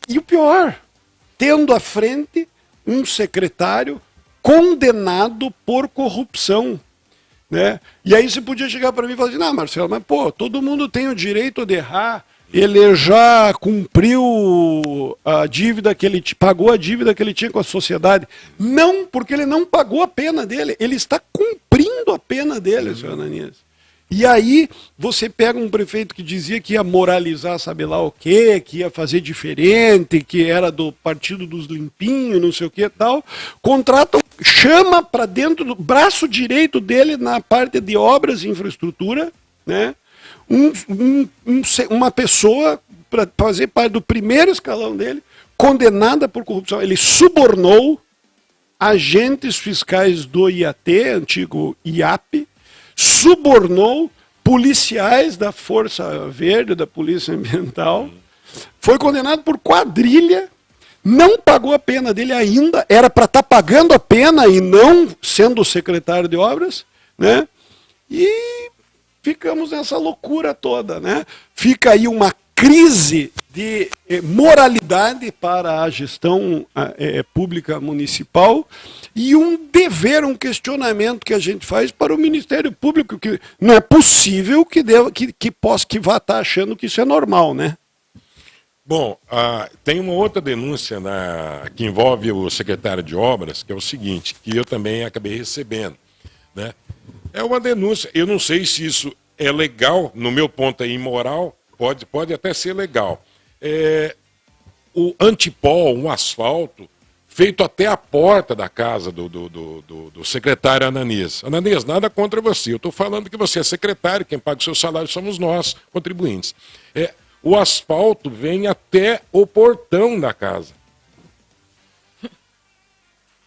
E o pior, tendo à frente um secretário condenado por corrupção. Né? E aí você podia chegar para mim e falar assim, não, Marcelo, mas todo mundo tem o direito de errar. Ele já cumpriu a dívida que ele pagou a dívida que ele tinha com a sociedade. Não, porque ele não pagou a pena dele. Ele está cumprindo a pena dele, senhor Ananias. E aí você pega um prefeito que dizia que ia moralizar, sabe lá o quê, que ia fazer diferente, que era do partido dos limpinhos, não sei o que e tal. Contrata, chama para dentro do braço direito dele na parte de obras e infraestrutura, né? Uma pessoa para fazer parte do primeiro escalão dele, condenada por corrupção. Ele subornou agentes fiscais do IAT, antigo IAP, subornou policiais da Força Verde, da Polícia Ambiental, foi condenado por quadrilha, não pagou a pena dele ainda, era para estar pagando a pena e não sendo secretário de obras, né? E ficamos nessa loucura toda, né? Fica aí uma crise de moralidade para a gestão pública municipal e um dever, um questionamento que a gente faz para o Ministério Público, que não é possível que vá estar achando que isso é normal, né? Bom, tem uma outra denúncia que envolve o secretário de Obras, que é o seguinte, que eu também acabei recebendo, né? É uma denúncia, eu não sei se isso é legal, no meu ponto é imoral, pode até ser legal. O antipol, um asfalto, feito até a porta da casa do secretário Ananias. Ananias, nada contra você, eu estou falando que você é secretário, quem paga o seu salário somos nós, contribuintes. O asfalto vem até o portão da casa.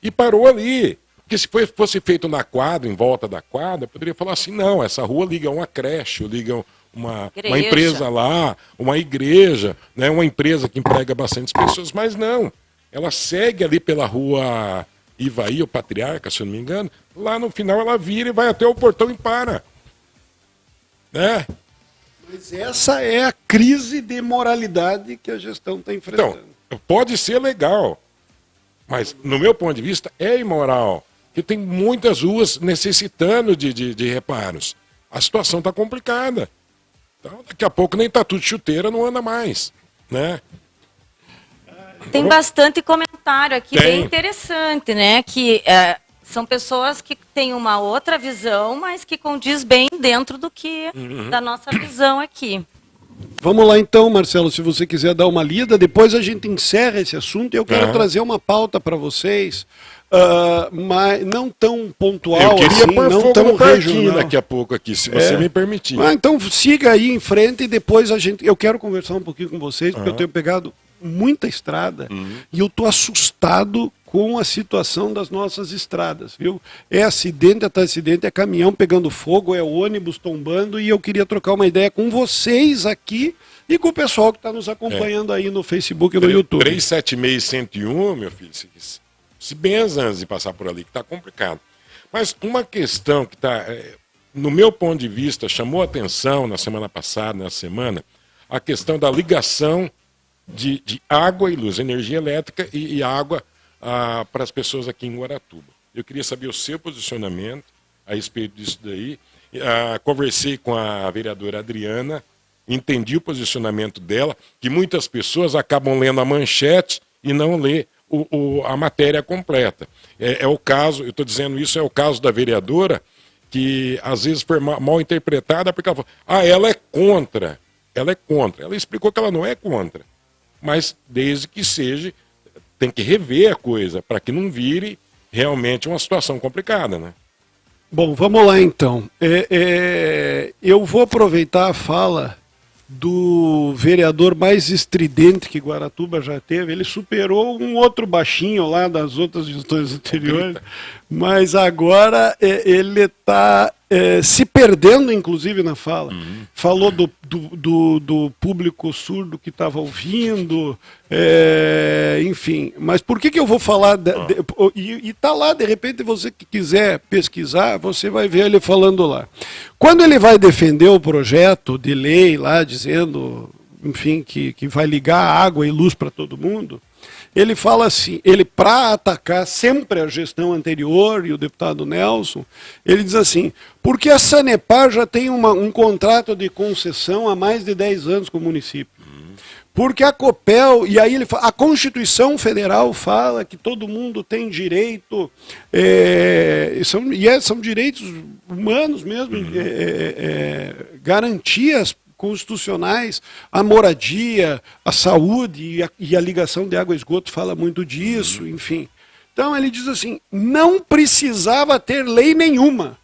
E parou ali. Porque se fosse feito na quadra, em volta da quadra, poderia falar assim, não, essa rua liga a uma creche, liga uma empresa lá, uma igreja, né, uma empresa que emprega bastantes pessoas, mas não. Ela segue ali pela rua Ivaí, o Patriarca, se eu não me engano, lá no final ela vira e vai até o portão e para. Né? Mas essa é a crise de moralidade que a gestão está enfrentando. Então, pode ser legal, mas no meu ponto de vista é imoral. Porque tem muitas ruas necessitando de reparos. A situação está complicada. Então, daqui a pouco nem tatu de chuteira não anda mais, né? Tem bastante comentário aqui, bem interessante, né? Que são pessoas que têm uma outra visão, mas que condiz bem dentro do que da nossa visão aqui. Vamos lá então, Marcelo, se você quiser dar uma lida, depois a gente encerra esse assunto e eu quero trazer uma pauta para vocês, mas não tão pontual eu queria assim, pôr não fogo tão no parquinho regional. daqui a pouco aqui, se você me permitir. Então siga aí em frente e depois eu quero conversar um pouquinho com vocês, porque eu tenho pegado muita estrada e eu estou assustado com a situação das nossas estradas, viu? É acidente atrás de acidente, é caminhão pegando fogo, é ônibus tombando, e eu queria trocar uma ideia com vocês aqui e com o pessoal que está nos acompanhando aí no Facebook e no YouTube. 376-101, meu filho, se benza antes de passar por ali, que está complicado. Mas uma questão que está, no meu ponto de vista, chamou a atenção na semana passada, nessa semana, a questão da ligação de água e luz, energia elétrica e água para as pessoas aqui em Guaratuba. Eu queria saber o seu posicionamento a respeito disso daí. Conversei com a vereadora Adriana, entendi o posicionamento dela, que muitas pessoas acabam lendo a manchete e não lê a matéria completa. É o caso, eu estou dizendo isso, é o caso da vereadora, que às vezes foi mal interpretada, porque ela falou, ela é contra. Ela é contra. Ela explicou que ela não é contra. Mas desde que seja, tem que rever a coisa, para que não vire realmente uma situação complicada, né? Bom, vamos lá então. Eu vou aproveitar a fala do vereador mais estridente que Guaratuba já teve. Ele superou um outro baixinho lá das outras gestões anteriores, mas agora ele está se perdendo, inclusive, na fala. Falou do público surdo que estava ouvindo, enfim. Mas por que eu vou falar... E está lá, de repente, você que quiser pesquisar, você vai ver ele falando lá. Quando ele vai defender o projeto de lei lá, dizendo, enfim, que vai ligar água e luz para todo mundo, ele fala assim, para atacar sempre a gestão anterior e o deputado Nelson, ele diz assim, porque a Sanepar já tem um contrato de concessão há mais de 10 anos com o município. Porque a Copel, e aí ele fala, a Constituição Federal fala que todo mundo tem direito, são direitos humanos mesmo, garantias constitucionais, a moradia, a saúde e a ligação de água e esgoto fala muito disso, enfim. Então ele diz assim, não precisava ter lei nenhuma.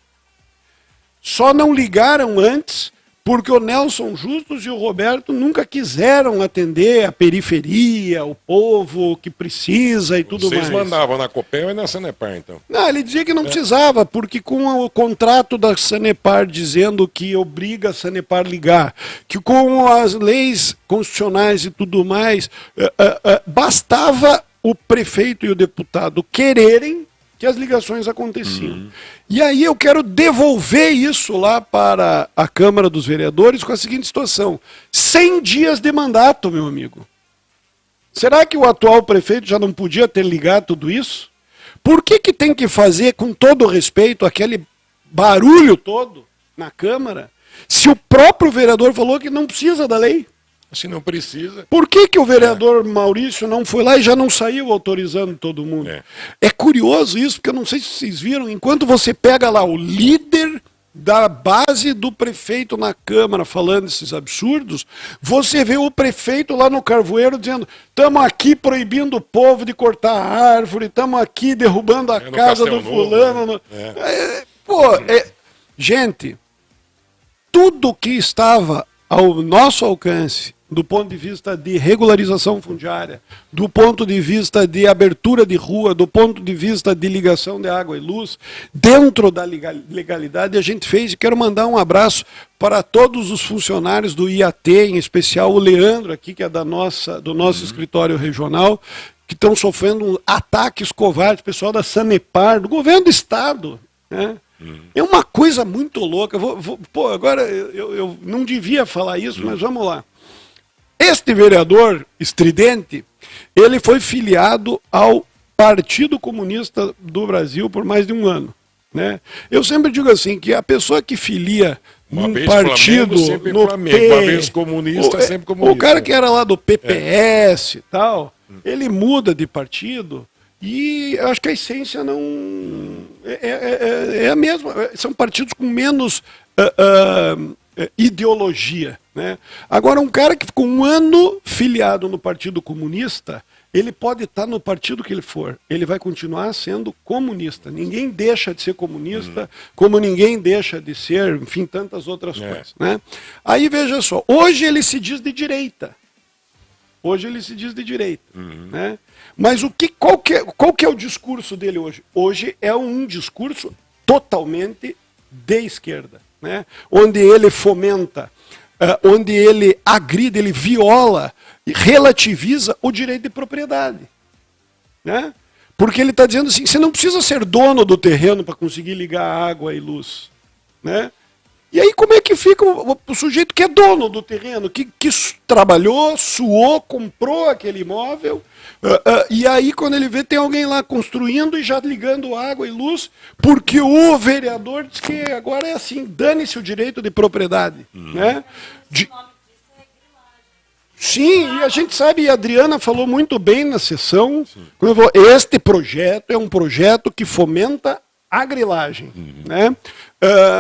Só não ligaram antes porque o Nelson Justus e o Roberto nunca quiseram atender a periferia, o povo que precisa e tudo mais. Vocês mandavam na Copel e na Sanepar, então? Não, ele dizia que não precisava, porque com o contrato da Sanepar dizendo que obriga a Sanepar ligar, que com as leis constitucionais e tudo mais, bastava o prefeito e o deputado quererem que as ligações aconteciam. E aí eu quero devolver isso lá para a Câmara dos Vereadores com a seguinte situação: 100 dias de mandato, meu amigo. Será que o atual prefeito já não podia ter ligado tudo isso? Por que tem que fazer, com todo respeito, aquele barulho todo na Câmara, se o próprio vereador falou que não precisa da lei? Se não precisa. Por que o vereador Maurício não foi lá e já não saiu autorizando todo mundo? É curioso isso, porque eu não sei se vocês viram, enquanto você pega lá o líder da base do prefeito na Câmara falando esses absurdos, você vê o prefeito lá no Carvoeiro dizendo: estamos aqui proibindo o povo de cortar a árvore, estamos aqui derrubando a casa do fulano. Gente, tudo que estava ao nosso alcance, do ponto de vista de regularização fundiária, do ponto de vista de abertura de rua, do ponto de vista de ligação de água e luz, dentro da legalidade a gente fez. E quero mandar um abraço para todos os funcionários do IAT, em especial o Leandro aqui, que é do nosso escritório regional, que estão sofrendo ataques covardes, pessoal da Sanepar, do governo do Estado, né? É uma coisa muito louca. Agora eu não devia falar isso, mas vamos lá. Este vereador estridente, ele foi filiado ao Partido Comunista do Brasil por mais de um ano, né? Eu sempre digo assim, que a pessoa que filia um partido no Flamengo, uma vez comunista, sempre comunista. O cara que era lá do PPS e tal, ele muda de partido e acho que a essência não é a mesma. São partidos com menos ideologia, né? Agora, um cara que ficou um ano filiado no Partido Comunista, ele pode estar no partido que ele for, ele vai continuar sendo comunista. Ninguém deixa de ser comunista, como ninguém deixa de ser, enfim, tantas outras coisas, né? Aí, veja só, hoje ele se diz de direita. Hoje ele se diz de direita, né? Mas qual que é o discurso dele hoje? Hoje é um discurso totalmente de esquerda, né? Onde ele fomenta, onde ele agride, ele viola e relativiza o direito de propriedade, né? Porque ele está dizendo assim: você não precisa ser dono do terreno para conseguir ligar água e luz, né? E aí como é que fica o sujeito que é dono do terreno, que trabalhou, suou, comprou aquele imóvel, e aí quando ele vê tem alguém lá construindo e já ligando água e luz, porque o vereador diz que agora é assim, dane-se o direito de propriedade, né? Sim, e a gente sabe, e a Adriana falou muito bem na sessão, quando falou, este projeto é um projeto que fomenta a grilagem, né?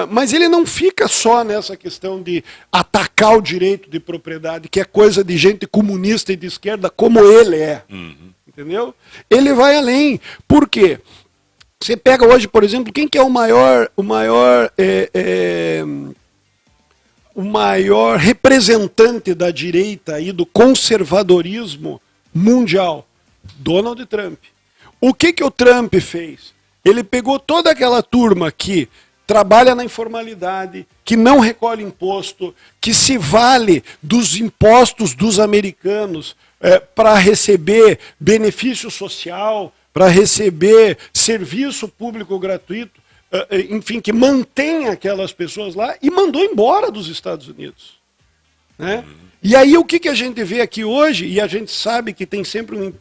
Mas ele não fica só nessa questão de atacar o direito de propriedade, que é coisa de gente comunista e de esquerda, como ele é, entendeu? Ele vai além. Por quê? Você pega hoje, por exemplo, quem que é o maior representante da direita e do conservadorismo mundial? Donald Trump. O que o Trump fez? Ele pegou toda aquela turma que trabalha na informalidade, que não recolhe imposto, que se vale dos impostos dos americanos para receber benefício social, para receber serviço público gratuito, enfim, que mantém aquelas pessoas lá, e mandou embora dos Estados Unidos, né? E aí o que a gente vê aqui hoje, e a gente sabe que tem sempre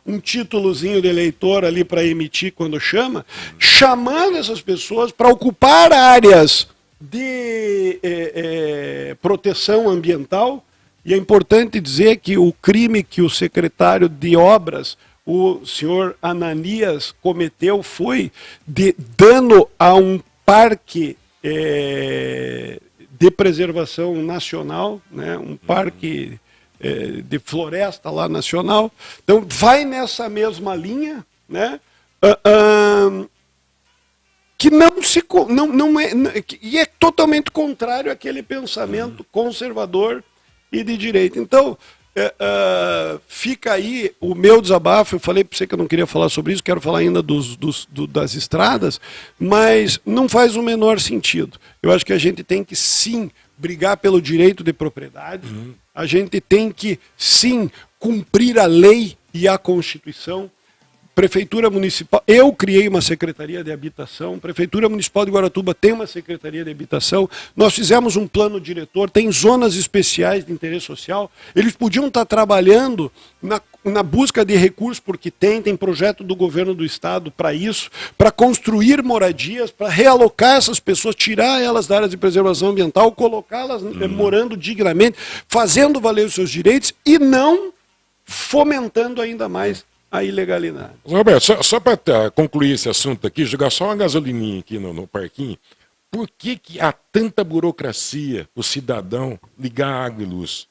um títulozinho de eleitor ali para emitir quando chama, chamando essas pessoas para ocupar áreas de proteção ambiental. E é importante dizer que o crime que o secretário de obras, o senhor Ananias, cometeu foi de dano a um parque de preservação nacional, né, um parque de floresta lá nacional. Então vai nessa mesma linha, né, que e é totalmente contrário àquele pensamento conservador e de direita. Então fica aí o meu desabafo. Eu falei para você que eu não queria falar sobre isso, quero falar ainda das estradas, mas não faz o menor sentido. Eu acho que a gente tem que sim brigar pelo direito de propriedade, a gente tem que sim cumprir a lei e a Constituição, Prefeitura Municipal, eu criei uma Secretaria de Habitação, Prefeitura Municipal de Guaratuba tem uma Secretaria de Habitação, nós fizemos um plano diretor, tem zonas especiais de interesse social, eles podiam estar trabalhando na busca de recursos, porque tem projeto do governo do estado para isso, para construir moradias, para realocar essas pessoas, tirar elas da área de preservação ambiental, colocá-las morando dignamente, fazendo valer os seus direitos e não fomentando ainda mais a ilegalidade. Roberto, só para concluir esse assunto aqui, jogar só uma gasolininha aqui no parquinho, por que há tanta burocracia o cidadão ligar água e luz?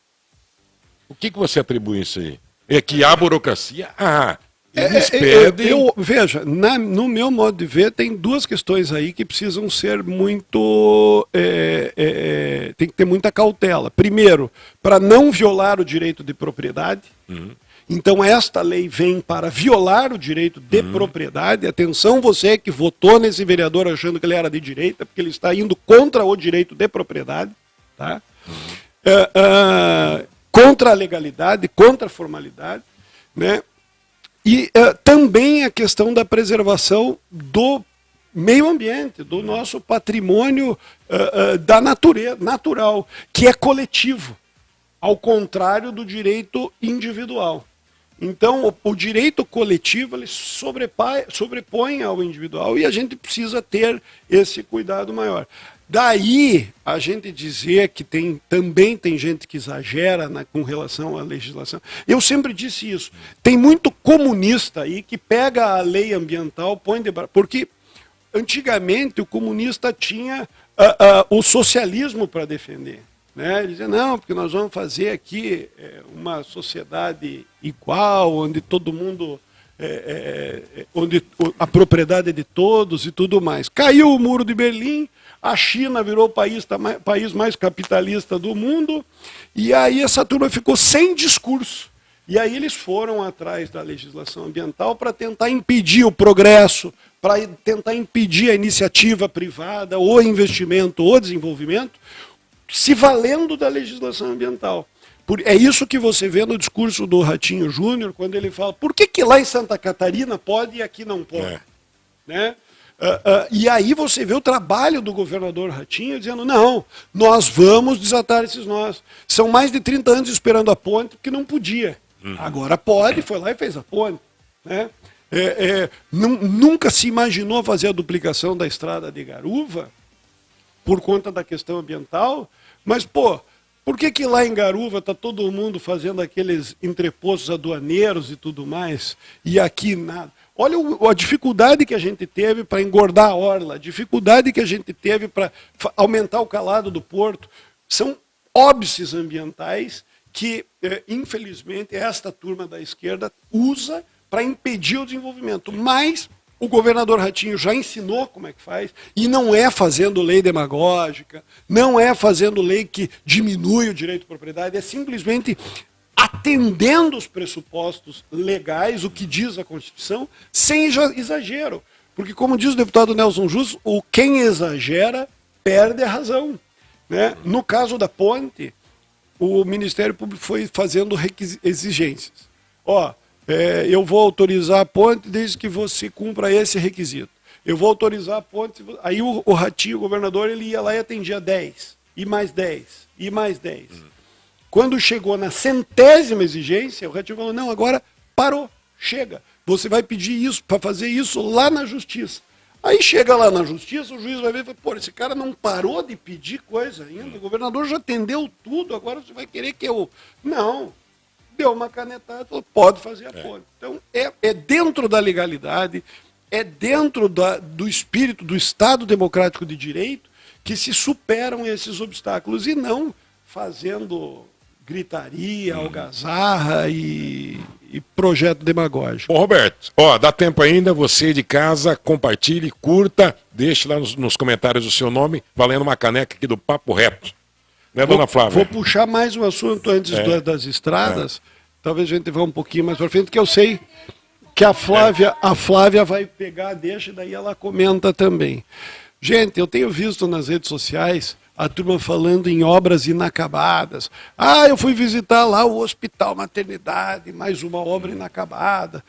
O que você atribui isso aí? É que há burocracia? Eles pedem... Veja, no meu modo de ver, tem duas questões aí que precisam ser muito... tem que ter muita cautela. Primeiro, para não violar o direito de propriedade. Então esta lei vem para violar o direito de propriedade. Atenção, você que votou nesse vereador achando que ele era de direita, porque ele está indo contra o direito de propriedade, tá? Contra a legalidade, contra a formalidade, né? E também a questão da preservação do meio ambiente, do nosso patrimônio da natureza, natural, que é coletivo, ao contrário do direito individual. Então, o direito coletivo ele sobrepõe ao individual e a gente precisa ter esse cuidado maior. Daí, a gente dizer que também tem gente que exagera com relação à legislação. Eu sempre disse isso. Tem muito comunista aí que pega a lei ambiental, põe debaixo. Porque antigamente o comunista tinha o socialismo para defender. Né? Ele dizia, não, porque nós vamos fazer aqui uma sociedade igual, onde todo mundo, onde a propriedade é de todos e tudo mais. Caiu o Muro de Berlim, a China virou o país mais capitalista do mundo, e aí essa turma ficou sem discurso. E aí eles foram atrás da legislação ambiental para tentar impedir o progresso, para tentar impedir a iniciativa privada, o investimento, o desenvolvimento, se valendo da legislação ambiental. É isso que você vê no discurso do Ratinho Júnior, quando ele fala, por que lá em Santa Catarina pode e aqui não pode? Né? E aí você vê o trabalho do governador Ratinho dizendo, não, nós vamos desatar esses nós. São mais de 30 anos esperando a ponte, porque não podia. Agora pode, foi lá e fez a ponte. Né? Nunca se imaginou fazer a duplicação da estrada de Garuva, por conta da questão ambiental, mas, por que lá em Garuva está todo mundo fazendo aqueles entrepostos aduaneiros e tudo mais, e aqui nada? Olha a dificuldade que a gente teve para engordar a orla, a dificuldade que a gente teve para aumentar o calado do porto. São óbices ambientais que, infelizmente, esta turma da esquerda usa para impedir o desenvolvimento. Mas o governador Ratinho já ensinou como é que faz, e não é fazendo lei demagógica, não é fazendo lei que diminui o direito de propriedade, é simplesmente atendendo os pressupostos legais, o que diz a Constituição, sem exagero. Porque, como diz o deputado Nelson Justo, quem exagera perde a razão. Né? No caso da ponte, o Ministério Público foi fazendo exigências. Eu vou autorizar a ponte desde que você cumpra esse requisito. Eu vou autorizar a ponte... Aí o Ratinho, o governador, ele ia lá e atendia 10, e mais 10, e mais 10. Quando chegou na 100ª exigência, o Ratinho falou, não, agora parou, chega. Você vai pedir isso, para fazer isso lá na Justiça. Aí chega lá na Justiça, o juiz vai ver e fala, esse cara não parou de pedir coisa ainda, o governador já atendeu tudo, agora você vai querer que eu... Não. Deu uma canetada, falou, pode fazer a ponte. Então, é dentro da legalidade, é dentro do espírito do Estado Democrático de Direito que se superam esses obstáculos, e não fazendo gritaria, algazarra e projeto demagógico. Bom, Roberto, dá tempo ainda, você de casa, compartilhe, curta, deixe lá nos comentários o seu nome, valendo uma caneca aqui do Papo Reto. Né, dona Flávia? Vou puxar mais um assunto antes das estradas. Talvez a gente vá um pouquinho mais para frente, que eu sei que a Flávia vai pegar, deixa, e daí ela comenta também. Gente, eu tenho visto nas redes sociais a turma falando em obras inacabadas. Eu fui visitar lá o Hospital Maternidade, mais uma obra inacabada.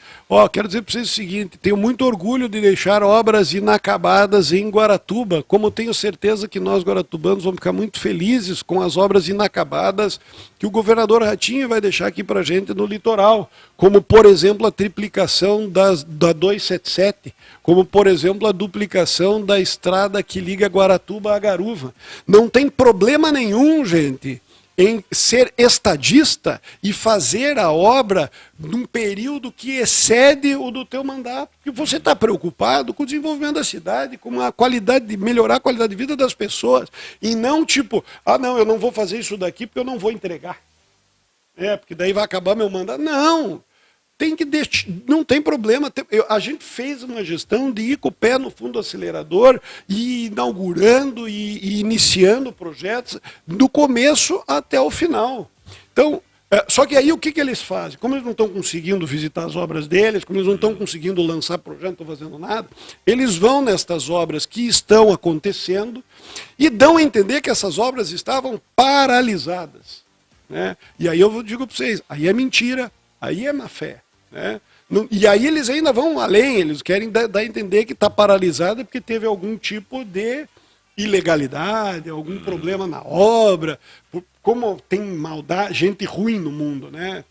Quero dizer para vocês o seguinte, tenho muito orgulho de deixar obras inacabadas em Guaratuba, como tenho certeza que nós guaratubanos vamos ficar muito felizes com as obras inacabadas que o governador Ratinho vai deixar aqui para a gente no litoral, como, por exemplo, a triplicação da 277, como, por exemplo, a duplicação da estrada que liga Guaratuba a Garuva. Não tem problema nenhum, gente, em ser estadista e fazer a obra num período que excede o do teu mandato. Porque você está preocupado com o desenvolvimento da cidade, com a qualidade de melhorar a qualidade de vida das pessoas. E não tipo, não, eu não vou fazer isso daqui porque eu não vou entregar. Porque daí vai acabar meu mandato. Não! Não tem problema. A gente fez uma gestão de ir com o pé no fundo do acelerador e inaugurando e iniciando projetos do começo até o final. Então, só que aí o que eles fazem? Como eles não estão conseguindo visitar as obras deles, como eles não estão conseguindo lançar projeto, não estão fazendo nada, eles vão nestas obras que estão acontecendo e dão a entender que essas obras estavam paralisadas. Né? E aí eu digo para vocês, aí é mentira, aí é má fé. Né? E aí eles ainda vão além, eles querem dar a entender que está paralisada porque teve algum tipo de ilegalidade, algum problema na obra, como tem maldade, gente ruim no mundo, né?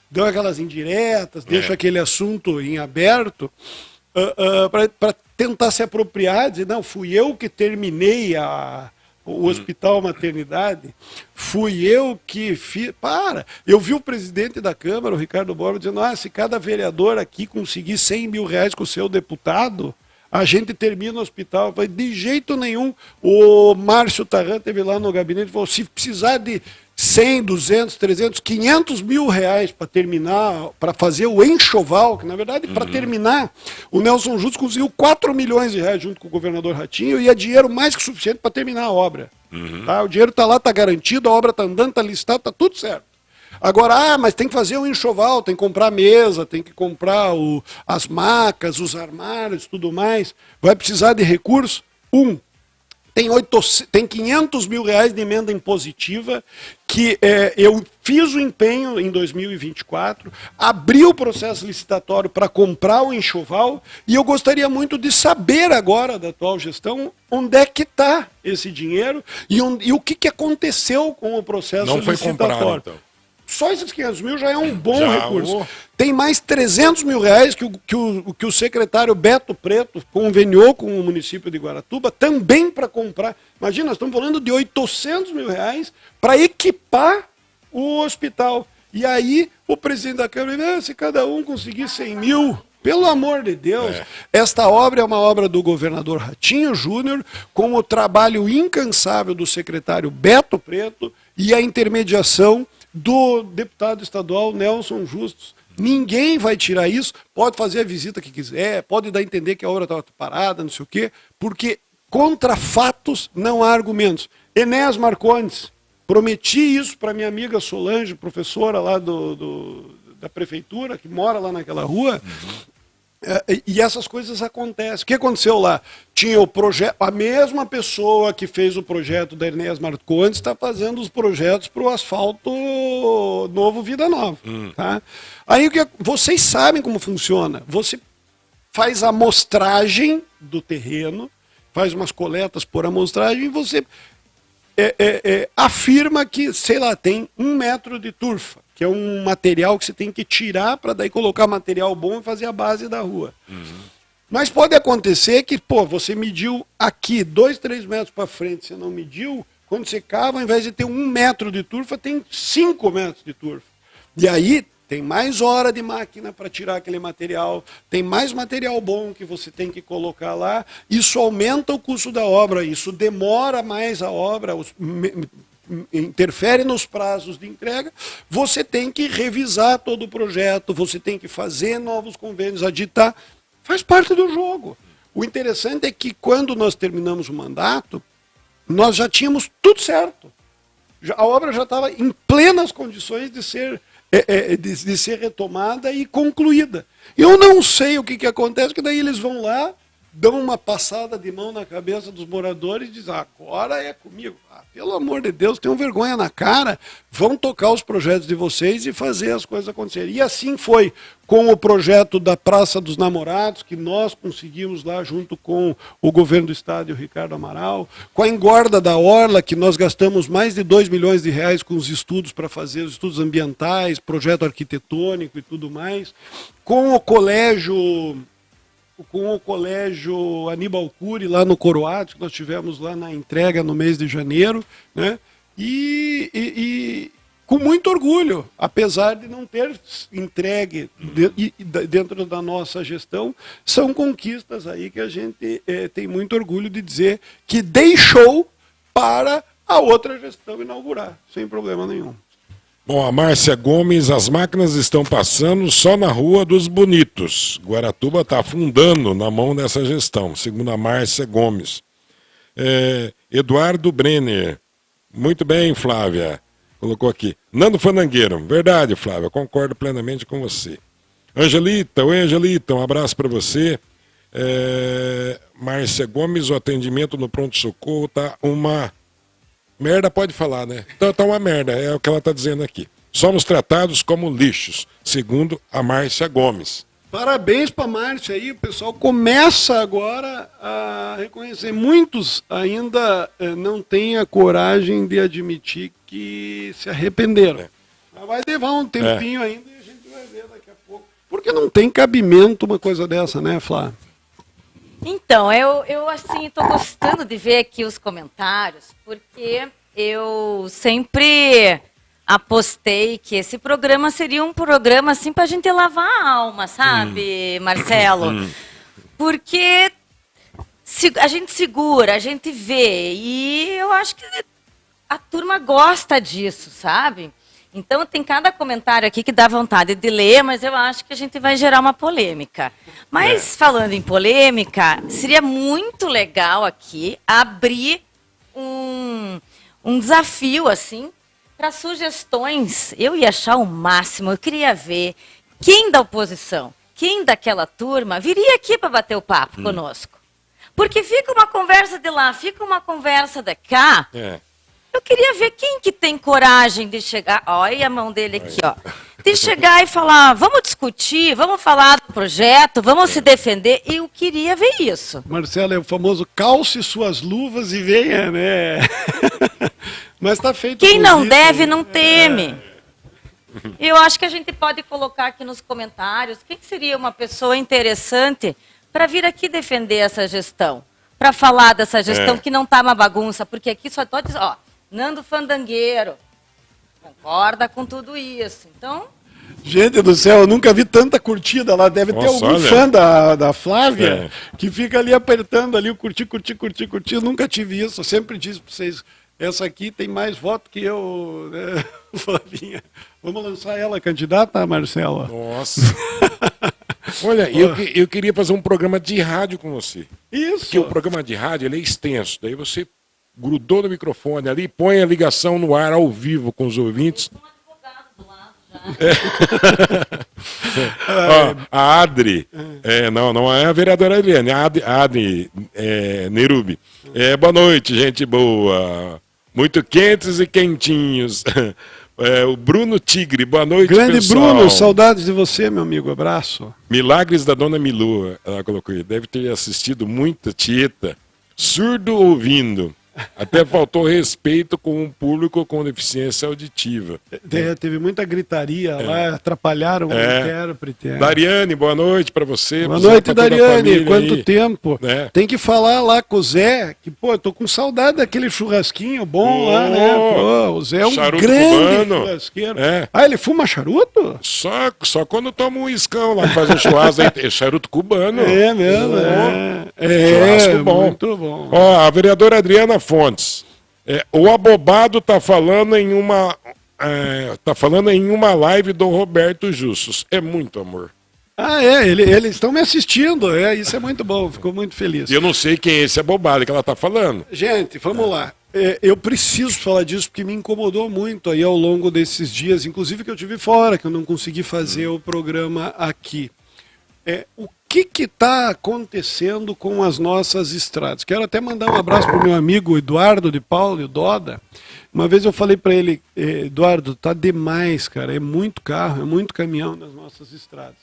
Dão aquelas indiretas, deixam aquele assunto em aberto para tentar se apropriar, dizer, não, fui eu que terminei o Hospital Maternidade, fui eu que fiz. Eu vi o presidente da Câmara, o Ricardo Borba, dizendo, se cada vereador aqui conseguir 100 mil reais com o seu deputado, a gente termina o hospital. Eu falei, de jeito nenhum. O Márcio Tarran esteve lá no gabinete e falou, se precisar de 100, 200, 300, 500 mil reais para terminar, para fazer o enxoval, que na verdade, para terminar, o Nelson Justo conseguiu 4 milhões de reais junto com o governador Ratinho e é dinheiro mais que suficiente para terminar a obra. Tá? O dinheiro está lá, está garantido, a obra está andando, está listada, está tudo certo. Agora, mas tem que fazer o enxoval, tem que comprar mesa, tem que comprar as macas, os armários, tudo mais. Vai precisar de recursos? Tem 500 mil reais de emenda impositiva que eu fiz o empenho em 2024, abri o processo licitatório para comprar o enxoval e eu gostaria muito de saber agora da atual gestão onde é que está esse dinheiro e o que aconteceu com o processo licitatório. Não foi comprado, então. Só esses 500 mil já é um bom recurso. Tem mais 300 mil reais que o secretário Beto Preto conveniou com o município de Guaratuba também para comprar. Imagina, nós estamos falando de 800 mil reais para equipar o hospital. E aí o presidente da Câmara disse, se cada um conseguir 100 mil... Pelo amor de Deus, esta obra é uma obra do governador Ratinho Júnior, com o trabalho incansável do secretário Beto Preto e a intermediação do deputado estadual Nelson Justus. Ninguém vai tirar isso, pode fazer a visita que quiser, pode dar a entender que a obra estava parada, não sei o quê, porque contra fatos não há argumentos. Enéas Marcondes, prometi isso para minha amiga Solange, professora lá da prefeitura, que mora lá naquela rua, e essas coisas acontecem. O que aconteceu lá? Tinha o projeto, a mesma pessoa que fez o projeto da Enéas Marcondes está fazendo os projetos para o asfalto novo Vida Nova. Tá? Aí vocês sabem como funciona. Você faz a amostragem do terreno, faz umas coletas por amostragem e você afirma que, sei lá, tem 1 metro de turfa, que é um material que você tem que tirar para daí colocar material bom e fazer a base da rua. Mas pode acontecer que, você mediu aqui 2, 3 metros para frente, você não mediu, quando você cava, ao invés de ter 1 metro de turfa, tem 5 metros de turfa. E aí tem mais hora de máquina para tirar aquele material, tem mais material bom que você tem que colocar lá, isso aumenta o custo da obra, isso demora mais a obra, interfere nos prazos de entrega, você tem que revisar todo o projeto, você tem que fazer novos convênios, aditar, faz parte do jogo. O interessante é que quando nós terminamos o mandato, nós já tínhamos tudo certo. A obra já estava em plenas condições de ser retomada e concluída. Eu não sei o que acontece, que daí eles vão lá, dão uma passada de mão na cabeça dos moradores e dizem, agora é comigo. Pelo amor de Deus, tenham vergonha na cara, vão tocar os projetos de vocês e fazer as coisas acontecerem. E assim foi com o projeto da Praça dos Namorados, que nós conseguimos lá junto com o governo do estado e o Ricardo Amaral, com a engorda da Orla, que nós gastamos mais de 2 milhões de reais com os estudos para fazer os estudos ambientais, projeto arquitetônico e tudo mais, com o colégio Aníbal Cury lá no Coroado, que nós tivemos lá na entrega no mês de janeiro, né? E com muito orgulho, apesar de não ter entregue dentro da nossa gestão, são conquistas aí que a gente tem muito orgulho de dizer que deixou para a outra gestão inaugurar, sem problema nenhum. Bom, a Márcia Gomes, as máquinas estão passando só na Rua dos Bonitos. Guaratuba está afundando na mão dessa gestão, segundo a Márcia Gomes. Eduardo Brenner, muito bem, Flávia, colocou aqui. Nando Fandangueiro, verdade, Flávia, concordo plenamente com você. Angelita, oi Angelita, um abraço para você. Márcia Gomes, o atendimento no pronto-socorro está uma... Merda pode falar, né? Então tá uma merda, é o que ela está dizendo aqui. Somos tratados como lixos, segundo a Márcia Gomes. Parabéns para a Márcia aí, o pessoal começa agora a reconhecer. Muitos ainda não têm a coragem de admitir que se arrependeram. Mas vai levar um tempinho ainda e a gente vai ver daqui a pouco. Porque não tem cabimento uma coisa dessa, né, Flá? Então, eu assim, estou gostando de ver aqui os comentários, porque eu sempre apostei que esse programa seria um programa assim para a gente lavar a alma, sabe, Marcelo? Porque a gente segura, a gente vê, e eu acho que a turma gosta disso, sabe? Então, tem cada comentário aqui que dá vontade de ler, mas eu acho que a gente vai gerar uma polêmica. Mas, falando em polêmica, seria muito legal aqui abrir um desafio, assim, para sugestões. Eu ia achar o máximo, eu queria ver quem da oposição, quem daquela turma viria aqui para bater o papo conosco. Porque fica uma conversa de lá, fica uma conversa de cá... Eu queria ver quem que tem coragem de chegar, olha a mão dele aqui, ó, de chegar e falar, vamos discutir, vamos falar do projeto, vamos se defender. Eu queria ver isso. Marcelo, é o famoso calce suas luvas e venha, né? Mas está feito. Quem não deve, não teme. Eu acho que a gente pode colocar aqui nos comentários quem seria uma pessoa interessante para vir aqui defender essa gestão, para falar dessa gestão que não está uma bagunça, porque aqui só estou dizendo, ó, Nando Fandangueiro, concorda com tudo isso. Então... Gente do céu, eu nunca vi tanta curtida lá. Deve ter algum fã da Flávia que fica ali apertando ali o curtir. Eu nunca tive isso. Eu sempre disse para vocês, essa aqui tem mais voto que eu, né, Flavinha. Vamos lançar ela candidata, Marcela? Nossa. Olha, eu queria fazer um programa de rádio com você. Isso. Porque o programa de rádio ele é extenso. Daí você... grudou no microfone ali, põe a ligação no ar ao vivo com os ouvintes. Tem um advogado do lado Ó, já. a Adri, não é a vereadora Adriane, a Adri Nerubi. Boa noite, gente boa. Muito quentes e quentinhos. O Bruno Tigre, boa noite, grande pessoal. Bruno, saudades de você, meu amigo, abraço. Milagres da Dona Milu, ela colocou aí. Deve ter assistido muita Tieta, surdo ouvindo. Até faltou respeito com o público com deficiência auditiva. Teve muita gritaria lá, atrapalharam o intérprete. Dariane, boa noite para você. Boa noite, Dariane. Quanto aí. Tempo. Tem que falar lá com o Zé, que, pô, eu tô com saudade daquele churrasquinho bom lá, né? Pô, o Zé é um grande churrasqueiro. Ele fuma charuto? Só quando toma um iscão lá, que faz um churrasco aí, charuto cubano. É mesmo, churrasco bom. Muito bom. Ó, a vereadora Adriana Fontes. O abobado tá falando em uma live do Roberto Justus. É muito amor. Eles estão me assistindo. Isso é muito bom, fico muito feliz. Eu não sei quem é esse abobado que ela tá falando. Gente, vamos lá. Eu preciso falar disso porque me incomodou muito aí ao longo desses dias, inclusive que eu tive fora, que eu não consegui fazer o programa aqui. O que está acontecendo com as nossas estradas? Quero até mandar um abraço para o meu amigo Eduardo de Paulo e o Doda. Uma vez eu falei para ele, Eduardo, tá demais, cara, é muito carro, é muito caminhão nas nossas estradas.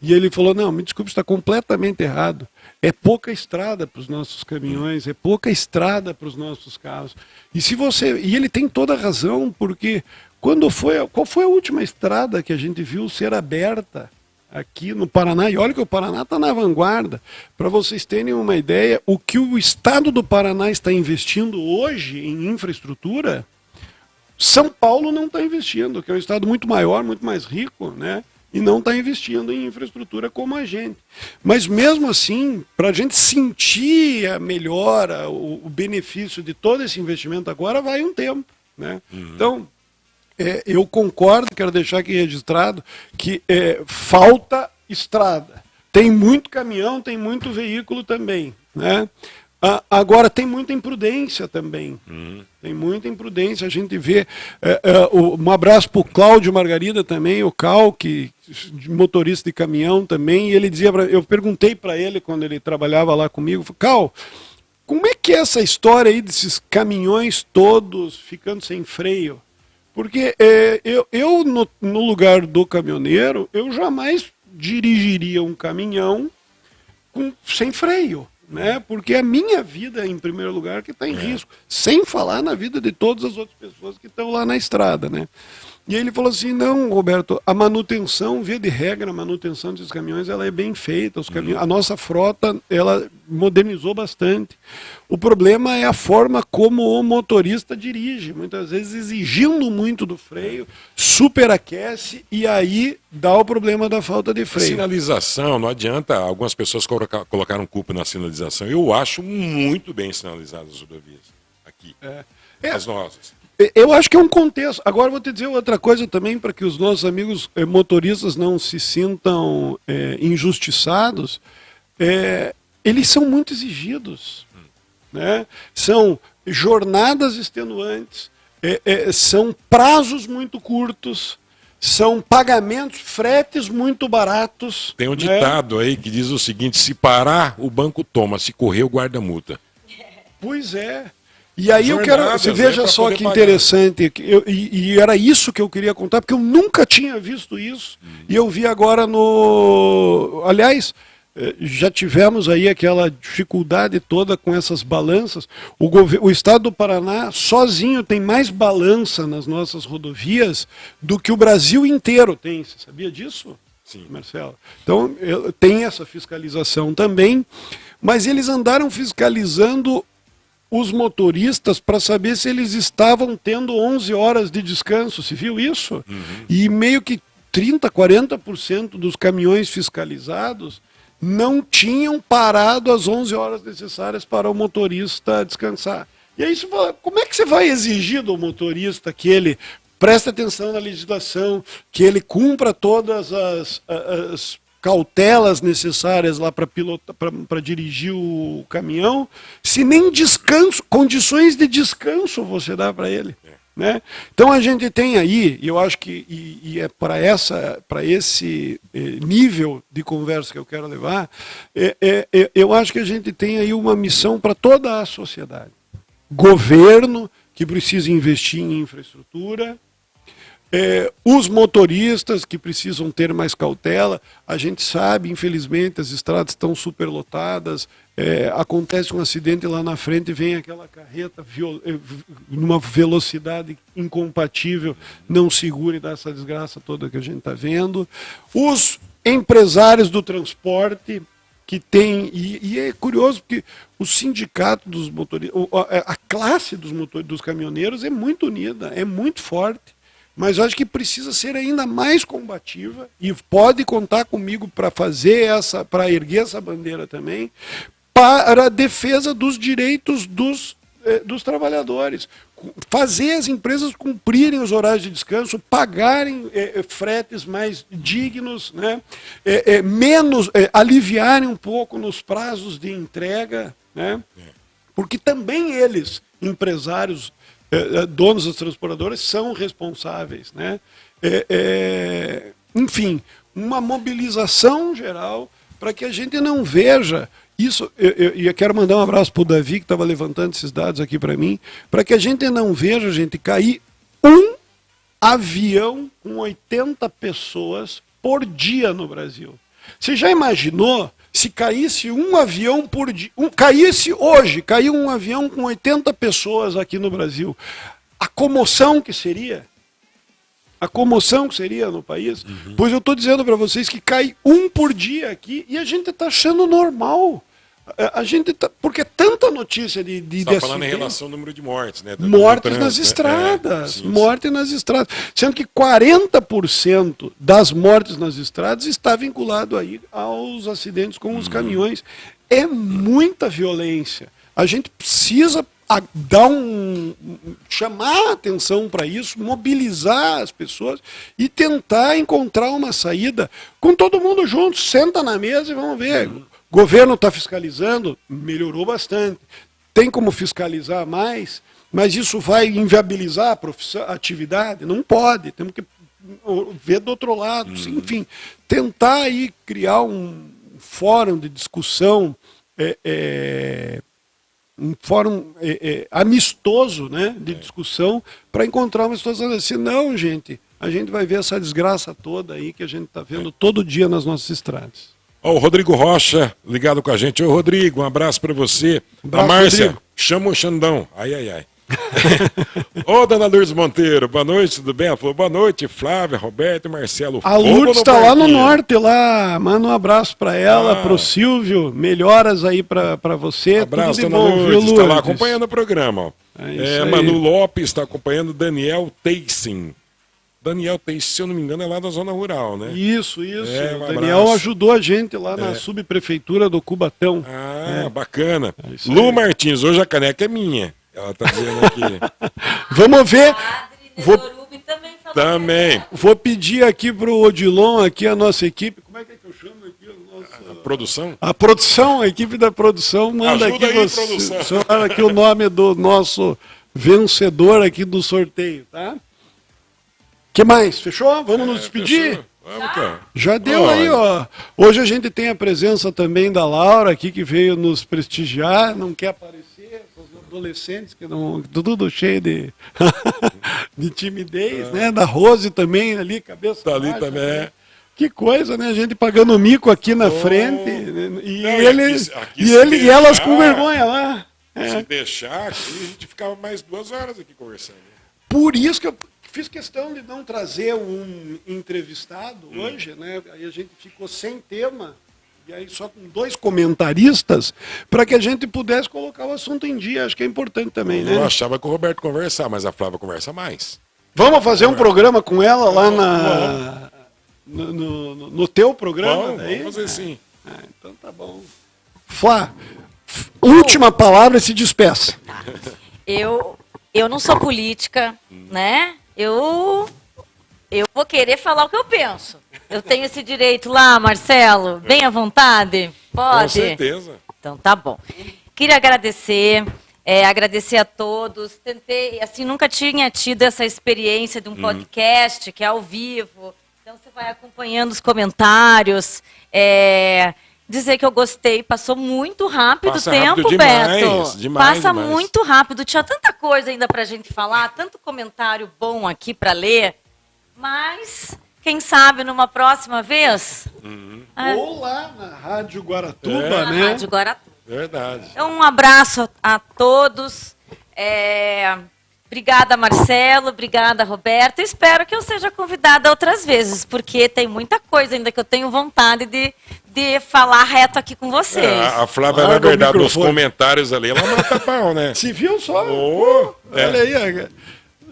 E ele falou, não, me desculpe, está completamente errado. É pouca estrada para os nossos caminhões, é pouca estrada para os nossos carros. E ele tem toda a razão, porque qual foi a última estrada que a gente viu ser aberta aqui no Paraná? E olha que o Paraná está na vanguarda. Para vocês terem uma ideia, o que o estado do Paraná está investindo hoje em infraestrutura, São Paulo não está investindo, que é um estado muito maior, muito mais rico, né? E não está investindo em infraestrutura como a gente. Mas mesmo assim, para a gente sentir a melhora, o benefício de todo esse investimento agora, vai um tempo, né? Então, eu concordo, quero deixar aqui registrado, que falta estrada. Tem muito caminhão, tem muito veículo também, né? Agora, tem muita imprudência também. Tem muita imprudência. A gente vê. Um abraço para o Cláudio Margarida também, o Cal, motorista de caminhão também. E ele dizia. Eu perguntei para ele quando ele trabalhava lá comigo: Cal, como é que é essa história aí desses caminhões todos ficando sem freio? Porque no lugar do caminhoneiro, eu jamais dirigiria um caminhão sem freio. Né? Porque a minha vida, em primeiro lugar, que está em risco, sem falar na vida de todas as outras pessoas que estão lá na estrada, né? E aí ele falou assim, não, Roberto, a manutenção, via de regra, a manutenção desses caminhões, ela é bem feita, a nossa frota, ela modernizou bastante. O problema é a forma como o motorista dirige, muitas vezes exigindo muito do freio, superaquece e aí dá o problema da falta de freio. A sinalização, não adianta, algumas pessoas colocaram culpa na sinalização. Eu acho muito bem sinalizadas as rodovias aqui, as nossas. Eu acho que é um contexto. Agora vou te dizer outra coisa também, para que os nossos amigos motoristas não se sintam injustiçados. Eles são muito exigidos. Né? São jornadas extenuantes, são prazos muito curtos, são pagamentos, fretes muito baratos. Tem um ditado aí que diz o seguinte, se parar, o banco toma, se correr, o guarda multa. Pois é. E aí você veja só que interessante, e era isso que eu queria contar, porque eu nunca tinha visto isso, e eu vi agora aliás, já tivemos aí aquela dificuldade toda com essas balanças, o estado do Paraná sozinho tem mais balança nas nossas rodovias do que o Brasil inteiro tem, você sabia disso? Sim. Marcelo? Então, tem essa fiscalização também, mas eles andaram fiscalizando os motoristas para saber se eles estavam tendo 11 horas de descanso. Você viu isso? E meio que 30%, 40% dos caminhões fiscalizados não tinham parado as 11 horas necessárias para o motorista descansar. E aí você fala, como é que você vai exigir do motorista que ele preste atenção na legislação, que ele cumpra todas as cautelas necessárias lá para dirigir o caminhão, se nem condições de descanso você dá para ele. Né? Então a gente tem aí, e eu acho que é para esse nível de conversa que eu quero levar, eu acho que a gente tem aí uma missão para toda a sociedade. Governo, que precisa investir em infraestrutura, os motoristas que precisam ter mais cautela. A gente sabe, infelizmente, as estradas estão superlotadas, acontece um acidente lá na frente, vem aquela carreta numa velocidade incompatível, não segura e dá essa desgraça toda que a gente está vendo. Os empresários do transporte que tem, e é curioso porque o sindicato dos motoristas, a classe dos caminhoneiros é muito unida, é muito forte. Mas eu acho que precisa ser ainda mais combativa e pode contar comigo para erguer essa bandeira também, para a defesa dos direitos dos trabalhadores. Fazer as empresas cumprirem os horários de descanso, pagarem fretes mais dignos, né? Aliviarem um pouco nos prazos de entrega, né? Porque também eles, empresários, donos das transportadoras, são responsáveis, né? Enfim, uma mobilização geral para que a gente não veja isso. Eu quero mandar um abraço para o Davi, que estava levantando esses dados aqui para mim, para que a gente não veja, gente, cair um avião com 80 pessoas por dia no Brasil. Você já imaginou se caísse um avião por dia? Caiu um avião com 80 pessoas aqui no Brasil. A comoção que seria? A comoção que seria no país? Pois eu estou dizendo para vocês que cai um por dia aqui e a gente está achando normal. A gente tá, porque é tanta notícia de Está falando em relação ao número de mortes, né? Mortes nas estradas, mortes nas estradas. Sendo que 40% das mortes nas estradas está vinculado aí aos acidentes com os caminhões. É muita violência. A gente precisa dar chamar a atenção para isso, mobilizar as pessoas e tentar encontrar uma saída com todo mundo junto. Senta na mesa e vamos ver. O governo está fiscalizando, melhorou bastante. Tem como fiscalizar mais, mas isso vai inviabilizar a atividade? Não pode, temos que ver do outro lado. Enfim, tentar aí criar um fórum de discussão, um fórum amistoso, né, de discussão, para encontrar uma situação. Senão, gente, a gente vai ver essa desgraça toda aí que a gente está vendo todo dia nas nossas estradas. Ó, o Rodrigo Rocha ligado com a gente. Ô, Rodrigo, um abraço para você. Abraço, a Márcia, Rodrigo. chama o Xandão. Ai, ai, ai. Ô, dona Lourdes Monteiro, boa noite, tudo bem? Ela falou, boa noite, Flávia, Roberto e Marcelo. A Lourdes está lá no norte, lá. Manda um abraço para ela, para o Silvio. Melhoras aí para você. Abraço, tudo de dona bom, viu, Lourdes. Está lá Lourdes? acompanhando o programa. Ó. É isso aí. Manu Lopes está acompanhando Daniel Teixin. Daniel Teixin, se eu não me engano, é lá da zona rural, né? Isso. Um O abraço. Daniel ajudou a gente lá na subprefeitura do Cubatão. Bacana. isso Lu aí. Martins, hoje a caneca é minha. Ela está dizendo aqui. Vamos ver. Nedorubi também falou. Também. Vou pedir aqui para o Odilon, aqui a nossa equipe. Como é que eu chamo aqui? Produção? A produção, a equipe da produção, manda Ajuda aqui, aí, produção. senhora, aqui o nome do nosso vencedor aqui do sorteio, tá? Que mais? Fechou? Vamos nos despedir? Fechou? Vamos, cara. Já deu aí, ó. Hoje a gente tem a presença também da Laura aqui, que veio nos prestigiar, não quer aparecer, os adolescentes, que não, tudo cheio de, de timidez, né? Da Rose também ali, cabeça Tá ali baixa, também. né? Que coisa, né? A gente pagando mico aqui na frente, né? E, Não, aqui se e elas deixar- com vergonha lá. Se deixar aqui, a gente ficava mais 2 horas aqui conversando. Por isso que eu fiz questão de não trazer um entrevistado hoje, né? Aí a gente ficou sem tema, e aí só com 2 comentaristas, para que a gente pudesse colocar o assunto em dia. Acho que é importante também, né? Eu achava que o Roberto conversar, mas a Flávia conversa mais. Vamos fazer um programa com ela lá no teu programa? daí? Vamos fazer sim. Então tá bom. Flá, última palavra e se despeça. Eu não sou política, né? Eu vou querer falar o que eu penso. Eu tenho esse direito lá, Marcelo? Bem à vontade? Pode? Com certeza. Então tá bom. Queria agradecer, agradecer a todos. Tentei, assim, nunca tinha tido essa experiência de um podcast que é ao vivo. Então você vai acompanhando os comentários. Dizer que eu gostei, passou muito rápido Passa o tempo, rápido demais, Beto. demais, Passa demais. muito rápido. Tinha tanta coisa ainda pra gente falar, tanto comentário bom aqui pra ler. Mas, quem sabe, numa próxima vez? Ou lá na Rádio Guaratuba, Na né? Rádio Guaratuba. Verdade. Então, um abraço a todos. Obrigada, Marcelo. Obrigada, Roberto. Espero que eu seja convidada outras vezes, porque tem muita coisa ainda que eu tenho vontade de falar reto aqui com vocês. A Flávia, na Larga o verdade, nos microfone. comentários ali, ela mata pau, né? Se viu só? Oh, Olha aí, ó.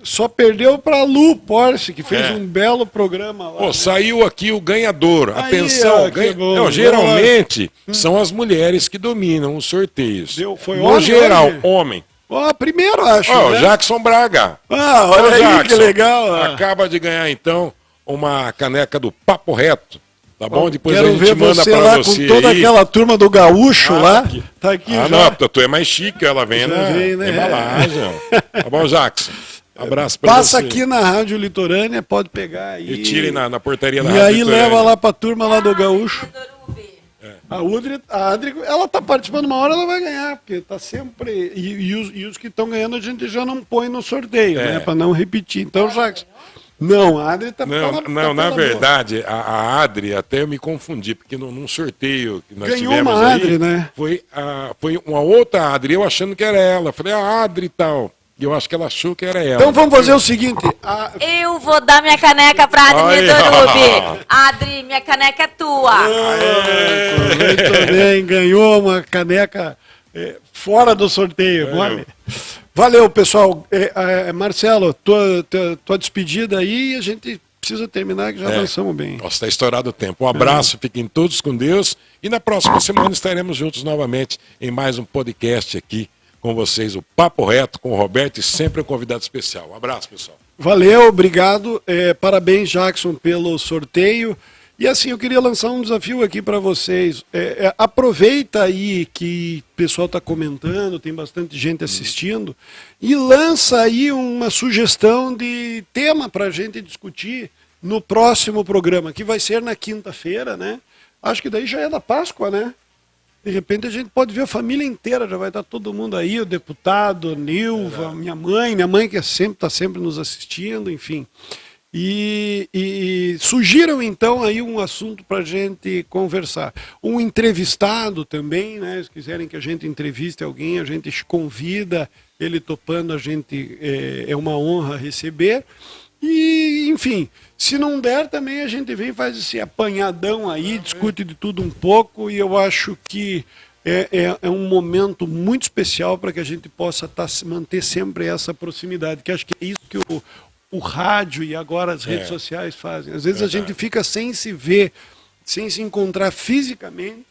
Só perdeu para Lu Porsche, que fez É. um belo programa lá. Pô, saiu aqui o ganhador. Aí, Atenção, ó, que bom. Não, geralmente são as mulheres que dominam os sorteios. Foi no homem geral, hoje? homem. Ó, primeiro, acho. Ó, né? Jackson Braga. Ah, olha Ô, aí, Jackson, que legal. ó. Acaba de ganhar, então, uma caneca do Papo Reto. Tá bom? Depois Quero a gente ver manda você pra lá você com toda aí. aquela turma do gaúcho lá. aqui. Tá aqui Ah, já. não, tu é mais chique, ela vem Já na vem, né? embalagem. ó. Tá bom, Jackson? Abraço pra Passa você. aqui na Rádio Litorânea, pode pegar aí. E tire na portaria da E Rádio aí Litorânea. leva lá pra turma lá do gaúcho. Nedorubi, A Adri, ela tá participando, uma hora ela vai ganhar, porque tá sempre... E os que estão ganhando a gente já não põe no sorteio, né? Para não repetir. Então, Jackson... Não, a Adri tá... Não, na verdade, a Adri, até eu me confundi, porque num sorteio que nós ganhou tivemos uma aí, Adri, né? Foi uma outra Adri, eu achando que era ela. Falei, a Adri e tal. E eu acho que ela achou que era ela. Então vamos fazer o seguinte... Eu vou dar minha caneca pra Adri Dorubi. Adri, minha caneca é tua. Muito bem, ganhou uma caneca fora do sorteio. Valeu, pessoal. Marcelo, tua despedida aí, a gente precisa terminar, que já avançamos bem. Nossa, está estourado o tempo. Um abraço, fiquem todos com Deus. E na próxima semana estaremos juntos novamente em mais um podcast aqui com vocês, o Papo Reto com o Roberto e sempre um convidado especial. Um abraço, pessoal. Valeu, obrigado. Parabéns, Jackson, pelo sorteio. E assim, eu queria lançar um desafio aqui para vocês. Aproveita aí que o pessoal está comentando, tem bastante gente assistindo, e lança aí uma sugestão de tema para a gente discutir no próximo programa, que vai ser na quinta-feira, né? Acho que daí já é da Páscoa, né? De repente a gente pode ver a família inteira, já vai estar todo mundo aí, o deputado, a Nilva, minha mãe que está sempre nos assistindo, enfim. E sugiram então aí um assunto para a gente conversar. Um entrevistado também, né? Se quiserem que a gente entreviste alguém, a gente convida, ele topando, a gente é uma honra receber. E, enfim, se não der também a gente vem e faz esse apanhadão aí, discute de tudo um pouco, e eu acho que é um momento muito especial para que a gente possa manter sempre essa proximidade, que acho que é isso que o rádio e agora as redes sociais fazem. Às vezes a gente fica sem se ver, sem se encontrar fisicamente,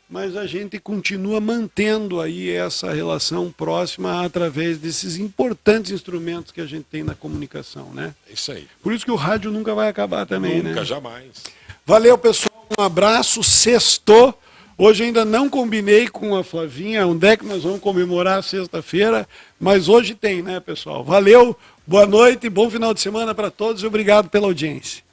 mas a gente continua mantendo aí essa relação próxima através desses importantes instrumentos que a gente tem na comunicação, né? É isso aí. Por isso que o rádio nunca vai acabar também, Nunca, né? jamais. Valeu, pessoal. Um abraço. Sextou. Hoje ainda não combinei com a Flavinha onde é que nós vamos comemorar sexta-feira, mas hoje tem, né, pessoal? Valeu, boa noite, bom final de semana para todos e obrigado pela audiência.